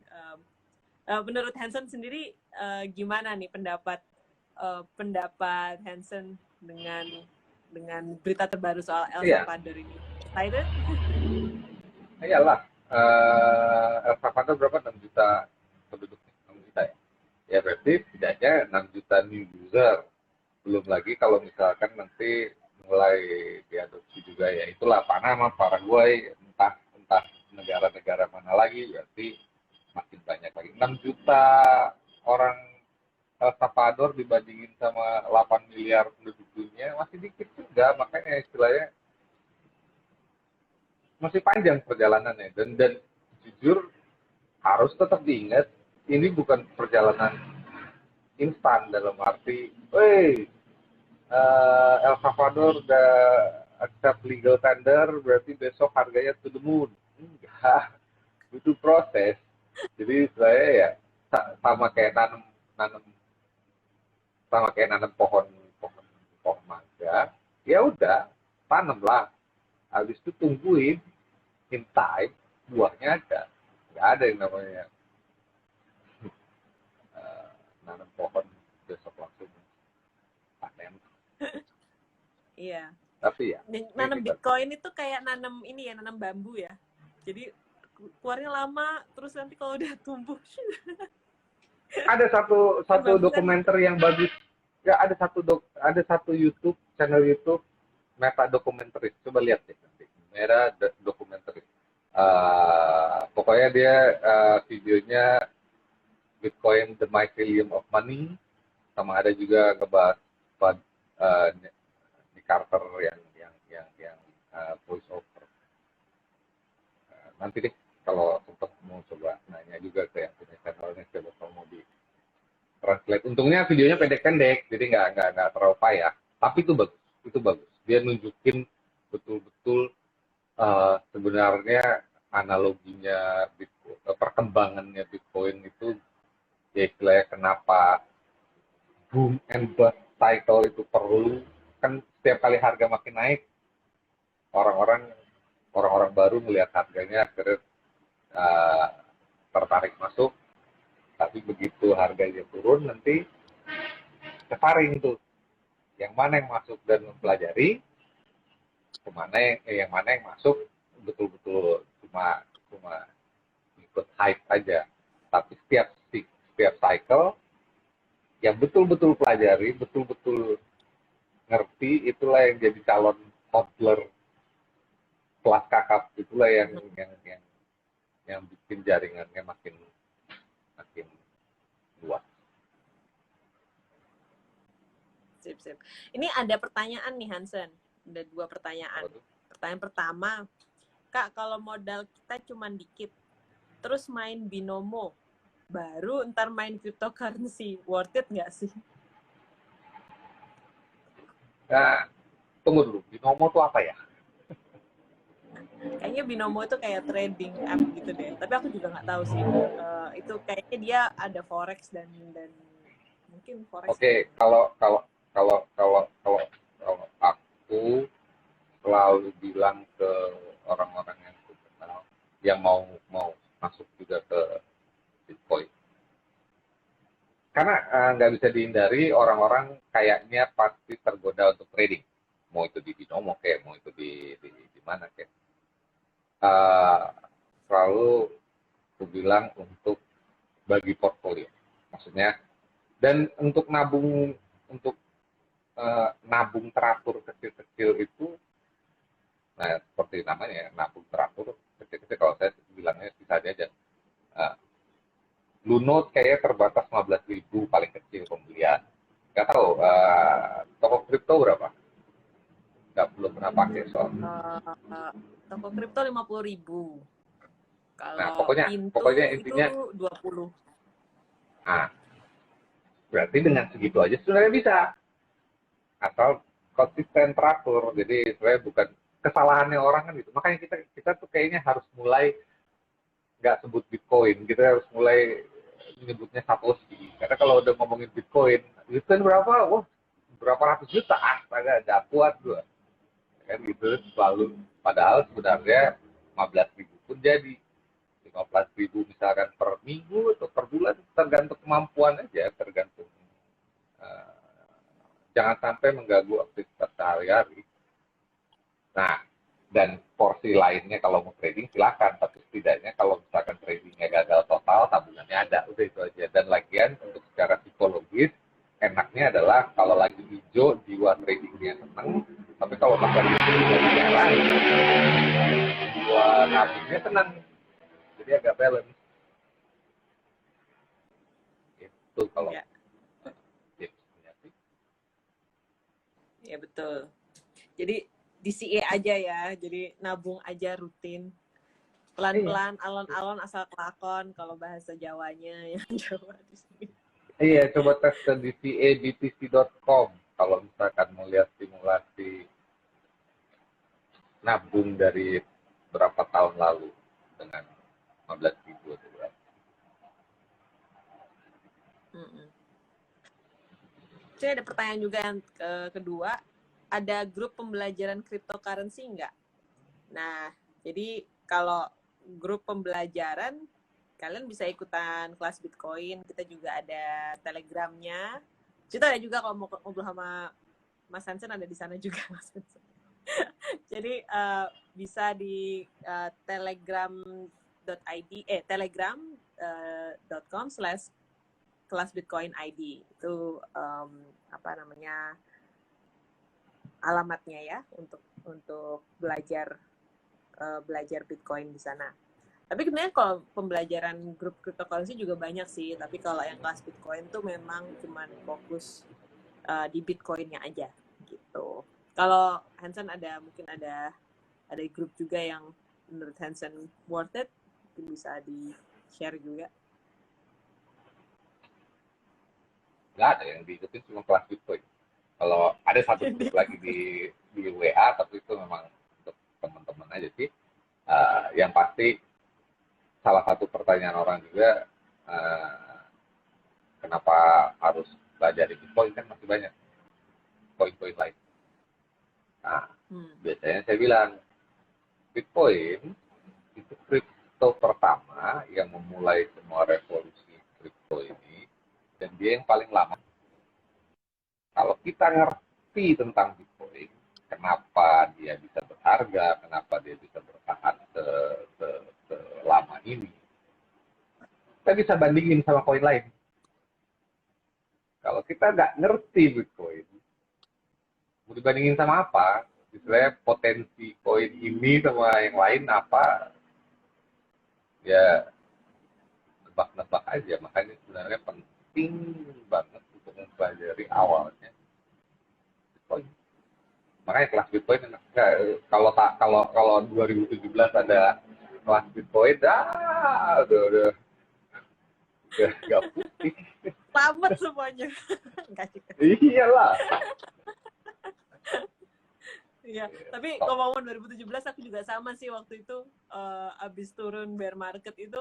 Speaker 1: Menurut Hansen sendiri gimana nih pendapat Hansen dengan berita terbaru soal El
Speaker 2: Iya,
Speaker 1: Salvador ini? Excited?
Speaker 2: iyalah. El Salvador berapa? 6 juta penduduknya, 6 juta ya. Ya berarti setidaknya 6 juta new user. Belum lagi kalau misalkan nanti mulai diadopsi juga ya itulah Panama, Paraguay, entah entah negara-negara mana lagi berarti makin banyak lagi. 6 juta orang El Salvador dibandingin sama 8 miliar penduduk dunia masih dikit juga, makanya istilahnya masih panjang perjalanannya dan jujur harus tetap diingat ini bukan perjalanan instan dalam arti, El Salvador udah accept legal tender berarti besok harganya to the moon. Enggak, butuh proses. Jadi saya ya sama kayak nanam nanam sama kayak nanam pohon pohon mangga. Ya udah, tanamlah. Habis itu tungguin in time buahnya ada. Nggak ada yang namanya uh, nanam pohon besok langsung panen.
Speaker 1: Iya.
Speaker 2: Tapi ya,
Speaker 1: Nanam
Speaker 2: ini
Speaker 1: Bitcoin itu kayak nanam bambu ya. Jadi keluarnya lama, terus nanti kalau udah tumbuh
Speaker 2: ada satu
Speaker 1: kan
Speaker 2: satu
Speaker 1: bambu kan.
Speaker 2: dokumenter yang bagus ya, ada satu YouTube channel YouTube Meta Documentaries, coba lihat deh nanti Meta Documentaries. Pokoknya dia videonya Bitcoin the Mycelium of Money, sama ada juga ngebahas uh, di Carter yang voice over. Nanti deh kalau sempat mau coba nanya juga ke yang punya channelnya, coba kalau mau di translate. Untungnya videonya pendek-pendek, jadi nggak terlalu payah. Tapi itu bagus, itu bagus. Dia nunjukin betul-betul sebenarnya analoginya Bitcoin, perkembangannya Bitcoin itu ya istilahnya kenapa boom and bust cycle itu perlu. Kan setiap kali harga makin naik, orang-orang orang-orang baru melihat harganya akhirnya uh, tertarik masuk, tapi begitu harganya turun nanti kesaring tuh yang mana yang masuk dan mempelajari, yang mana yang masuk betul-betul cuma cuma ikut hype aja. Tapi setiap cycle yang betul-betul pelajari, betul-betul ngerti, itulah yang jadi calon hodler kelas kakap, itulah yang bikin jaringannya makin makin luas.
Speaker 1: Sip. Ini ada pertanyaan nih Hansen. Ada 2 pertanyaan. Pertanyaan pertama, Kak, kalau modal kita cuma dikit, terus main binomo, baru ntar main cryptocurrency, worth it nggak sih?
Speaker 2: Nah, tunggu dulu, binomo itu apa ya?
Speaker 1: Kayaknya binomo itu kayak trading app gitu deh. Tapi aku juga nggak tahu sih. Itu kayaknya dia ada forex dan mungkin forex.
Speaker 2: Oke, kalau aku selalu bilang ke orang-orang yang aku kenal yang mau mau masuk juga ke Bitcoin, karena nggak bisa dihindari orang-orang kayaknya pasti tergoda untuk trading, mau itu di binomo kayak mau itu di mana kayak, uh, selalu aku bilang untuk bagi portfolio, maksudnya, dan untuk nabung teratur kecil-kecil itu, nah seperti namanya nabung teratur kecil-kecil, kalau saya bilangnya bisa aja. Uh, Luno kayaknya terbatas 15.000 paling kecil pembelian. Nggak tahu, toko kripto berapa? Belum pernah pakai soal.
Speaker 1: Toko kripto 50.000.
Speaker 2: Nah,
Speaker 1: Kalau
Speaker 2: pokoknya
Speaker 1: pintu
Speaker 2: pokoknya
Speaker 1: itu
Speaker 2: intinya,
Speaker 1: 20.
Speaker 2: ah, berarti dengan segitu aja sebenarnya bisa, asal konsisten teratur. Jadi sebenarnya bukan kesalahannya orang kan gitu. Makanya kita kita tuh kayaknya harus mulai nggak sebut Bitcoin, kita harus mulai menyebutnya Satoshi. Karena kalau udah ngomongin Bitcoin, Bitcoin berapa? Wah, berapa ratus juta? Astaga, nggak kuat gua. Kan gitu selalu. Padahal sebenarnya 15.000 pun jadi. 15.000 misalkan per minggu atau per bulan, tergantung kemampuan aja, tergantung. eh, Jangan sampai mengganggu aktivitas sehari-hari. Nah, dan porsi lainnya kalau mau trading silakan, tapi setidaknya kalau misalkan tradingnya gagal total, tabungannya ada, udah itu aja. Dan lagian untuk secara psikologis, enaknya adalah kalau lagi hijau, jiwa tradingnya seneng, tapi kalau pas lagi merah, jiwa nabungnya senang. Jadi agak balance. Itu kalau
Speaker 1: Ya,
Speaker 2: tipsnya sih.
Speaker 1: ya betul. Jadi DCA aja ya, jadi nabung aja rutin.
Speaker 2: Iya.
Speaker 1: Pelan-pelan, alon-alon asal kelakon kalau bahasa Jawanya yang Jawa di sini.
Speaker 2: Iya, coba tes ke dcabtc.com kalau misalkan mau lihat simulasi nabung dari berapa tahun lalu dengan 15.000 atau berapa.
Speaker 1: Mm-mm. Saya ada pertanyaan juga yang kedua, ada grup pembelajaran cryptocurrency nggak? Nah, jadi kalau grup pembelajaran, kalian bisa ikutan kelas Bitcoin. Kita juga ada Telegramnya. Kita ada juga kalau mau ngobrol sama Mas Hansen ada di sana juga, Mas Hansen. Jadi bisa di telegram.com/kelas Bitcoin ID. Itu apa namanya alamatnya ya untuk belajar belajar Bitcoin di sana. Tapi sebenarnya kalau pembelajaran grup cryptocurrency juga banyak sih. Tapi kalau yang kelas Bitcoin tuh memang cuma fokus di Bitcoinnya aja gitu. Kalau Hansen mungkin ada grup juga yang menurut Hansen worth it, mungkin bisa di share juga.
Speaker 2: Nggak ada yang diikutin, cuma kelas Bitcoin. Kalau ada satu grup lagi di WA, tapi itu memang untuk teman-teman aja sih. Yang pasti salah satu pertanyaan orang juga, uh, kenapa harus belajar di Bitcoin, kan masih banyak koin-koin lain. Nah, biasanya saya bilang Bitcoin itu kripto pertama yang memulai semua revolusi kripto ini, dan dia yang paling lama. Kalau kita ngerti tentang Bitcoin, kenapa dia bisa berharga, kenapa dia bisa bertahan selama ini, kita bisa bandingin sama koin lain. Kalau kita nggak ngerti Bitcoin, mau dibandingin sama apa? Misalnya potensi koin ini sama yang lain apa? Ya nebak-nebak aja. Makanya sebenarnya penting banget untuk mempelajari awalnya Bitcoin. Makanya kelas Bitcoin enak. Kalau 2017 ada kelas Bitcoin, udah nggak putih.
Speaker 1: Selamat semuanya.
Speaker 2: Iyalah.
Speaker 1: Iya, tapi ngomong 2017 aku juga sama sih waktu itu abis turun bear market itu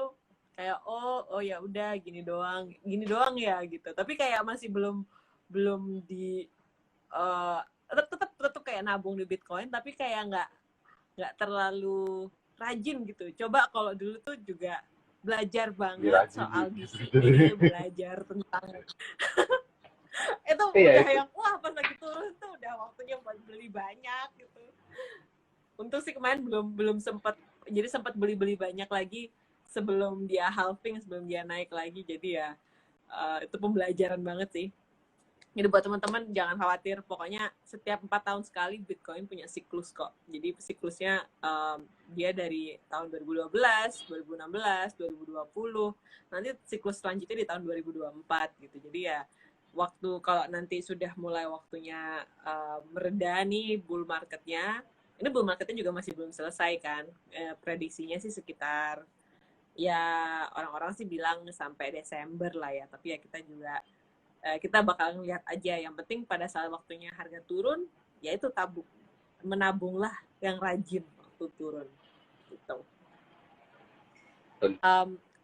Speaker 1: kayak oh ya udah gini doang ya gitu. Tapi kayak masih belum di tetap kayak nabung di Bitcoin, tapi kayak nggak terlalu rajin gitu. Coba kalau dulu tuh juga belajar banget soal DCA, belajar tentang itu
Speaker 2: Iya,
Speaker 1: udah
Speaker 2: itu.
Speaker 1: yang wah pas lagi turun tuh udah waktunya buat beli banyak gitu. Untuk sih kemarin belum sempat, jadi sempat beli banyak lagi sebelum dia halving, sebelum dia naik lagi. Jadi ya itu pembelajaran banget sih. Jadi buat teman-teman jangan khawatir, pokoknya setiap 4 tahun sekali Bitcoin punya siklus kok. Jadi siklusnya dia dari tahun 2012, 2016, 2020, nanti siklus selanjutnya di tahun 2024 gitu. Jadi ya waktu kalau nanti sudah mulai waktunya mereda nih bull marketnya, ini bull marketnya juga masih belum selesai kan, prediksinya sih sekitar Ya orang-orang sih bilang sampai Desember lah ya, tapi ya kita juga kita bakal ngeliat aja. Yang penting pada saat waktunya harga turun, ya itu tabung, menabunglah yang rajin waktu turun gitu.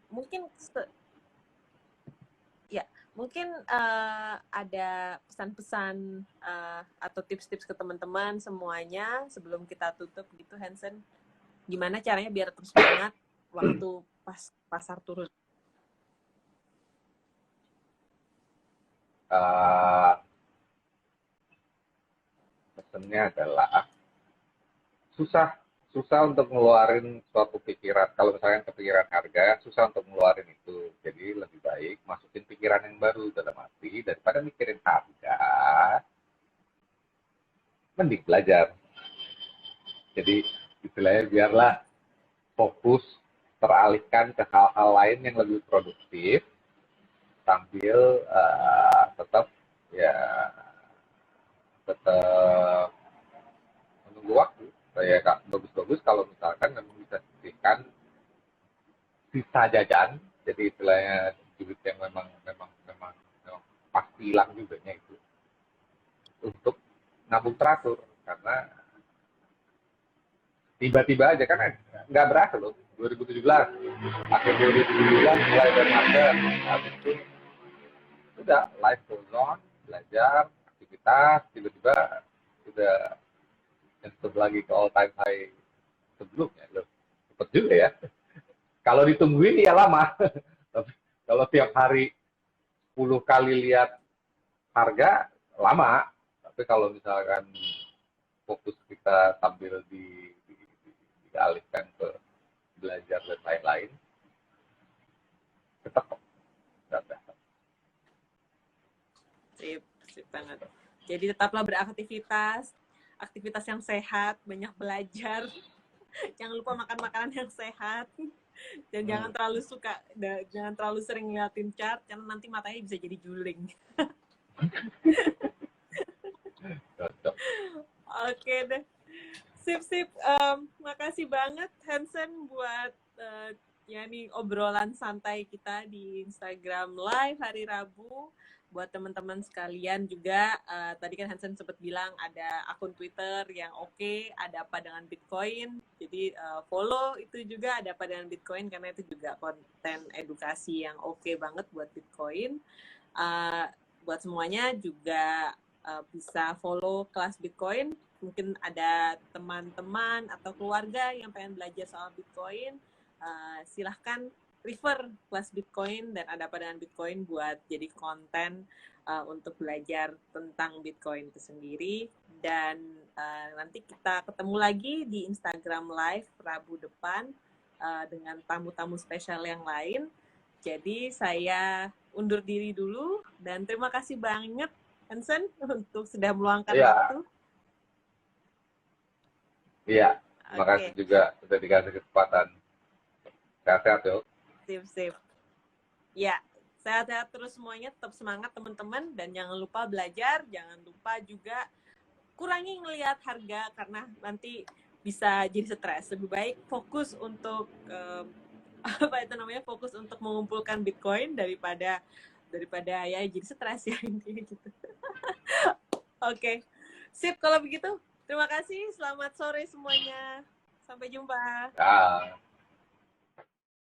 Speaker 1: Mungkin ya mungkin ada pesan-pesan atau tips-tips ke teman-teman semuanya sebelum kita tutup gitu, Hansen. Gimana caranya biar tetap semangat waktu pas pasar turun?
Speaker 2: Pesannya adalah susah untuk ngeluarin suatu pikiran. Kalau misalnya kepikiran harga, susah untuk ngeluarin itu. Jadi lebih baik masukin pikiran yang baru dalam arti daripada mikirin harga, mending belajar. Jadi istilahnya biarlah fokus teralihkan ke hal-hal lain yang lebih produktif sambil tetap ya tetap menunggu waktu. Kayak bagus-bagus kalau misalkan memang bisa sisihkan sisa jajan, jadi istilahnya duit yang memang pasti hilang juga itu untuk nabung teratur, karena tiba-tiba aja kan nggak berasa loh 2017 akhir 2017 mulai dari Maret, habis itu udah life goes on, belajar aktivitas, tiba-tiba udah nyetep lagi ke all time high sebelumnya loh, cepet juga ya. Kalau ditungguin ya lama. Tapi kalau tiap hari 10 kali lihat harga, lama. Tapi kalau misalkan fokus kita sambil dialihkan ke belajar dan lain-lain, tetap kok.
Speaker 1: Sip banget. Jadi tetaplah beraktivitas, aktivitas yang sehat, banyak belajar. Jangan lupa makan makanan yang sehat. Dan jangan terlalu sering ngeliatin chart karena nanti matanya bisa jadi juling. Oke deh. Sip. Makasih banget Hansen buat ya nih obrolan santai kita di Instagram Live hari Rabu. Buat teman-teman sekalian juga, tadi kan Hansen sempat bilang ada akun Twitter yang oke, ada apa dengan Bitcoin. Jadi follow itu juga, ada apa dengan Bitcoin, karena itu juga konten edukasi yang oke banget buat Bitcoin. Buat semuanya juga bisa follow kelas Bitcoin. Mungkin ada teman-teman atau keluarga yang pengen belajar soal Bitcoin, silahkan refer kelas Bitcoin dan ada apa dengan Bitcoin buat jadi konten untuk belajar tentang Bitcoin itu sendiri. Dan nanti kita ketemu lagi di Instagram Live Rabu depan dengan tamu-tamu spesial yang lain. Jadi saya undur diri dulu dan terima kasih banget Hansen untuk sudah meluangkan waktu.
Speaker 2: Iya, terima kasih juga sudah dikasih kesempatan. Sehat-sehat yuk.
Speaker 1: Sip. Ya, sehat-sehat terus semuanya, tetap semangat teman-teman, dan jangan lupa belajar, jangan lupa juga kurangi ngelihat harga karena nanti bisa jadi stres. Lebih baik fokus untuk fokus untuk mengumpulkan Bitcoin daripada ya jadi stres ya intinya gitu. Oke. Sip kalau begitu. Terima kasih. Selamat sore semuanya. Sampai jumpa.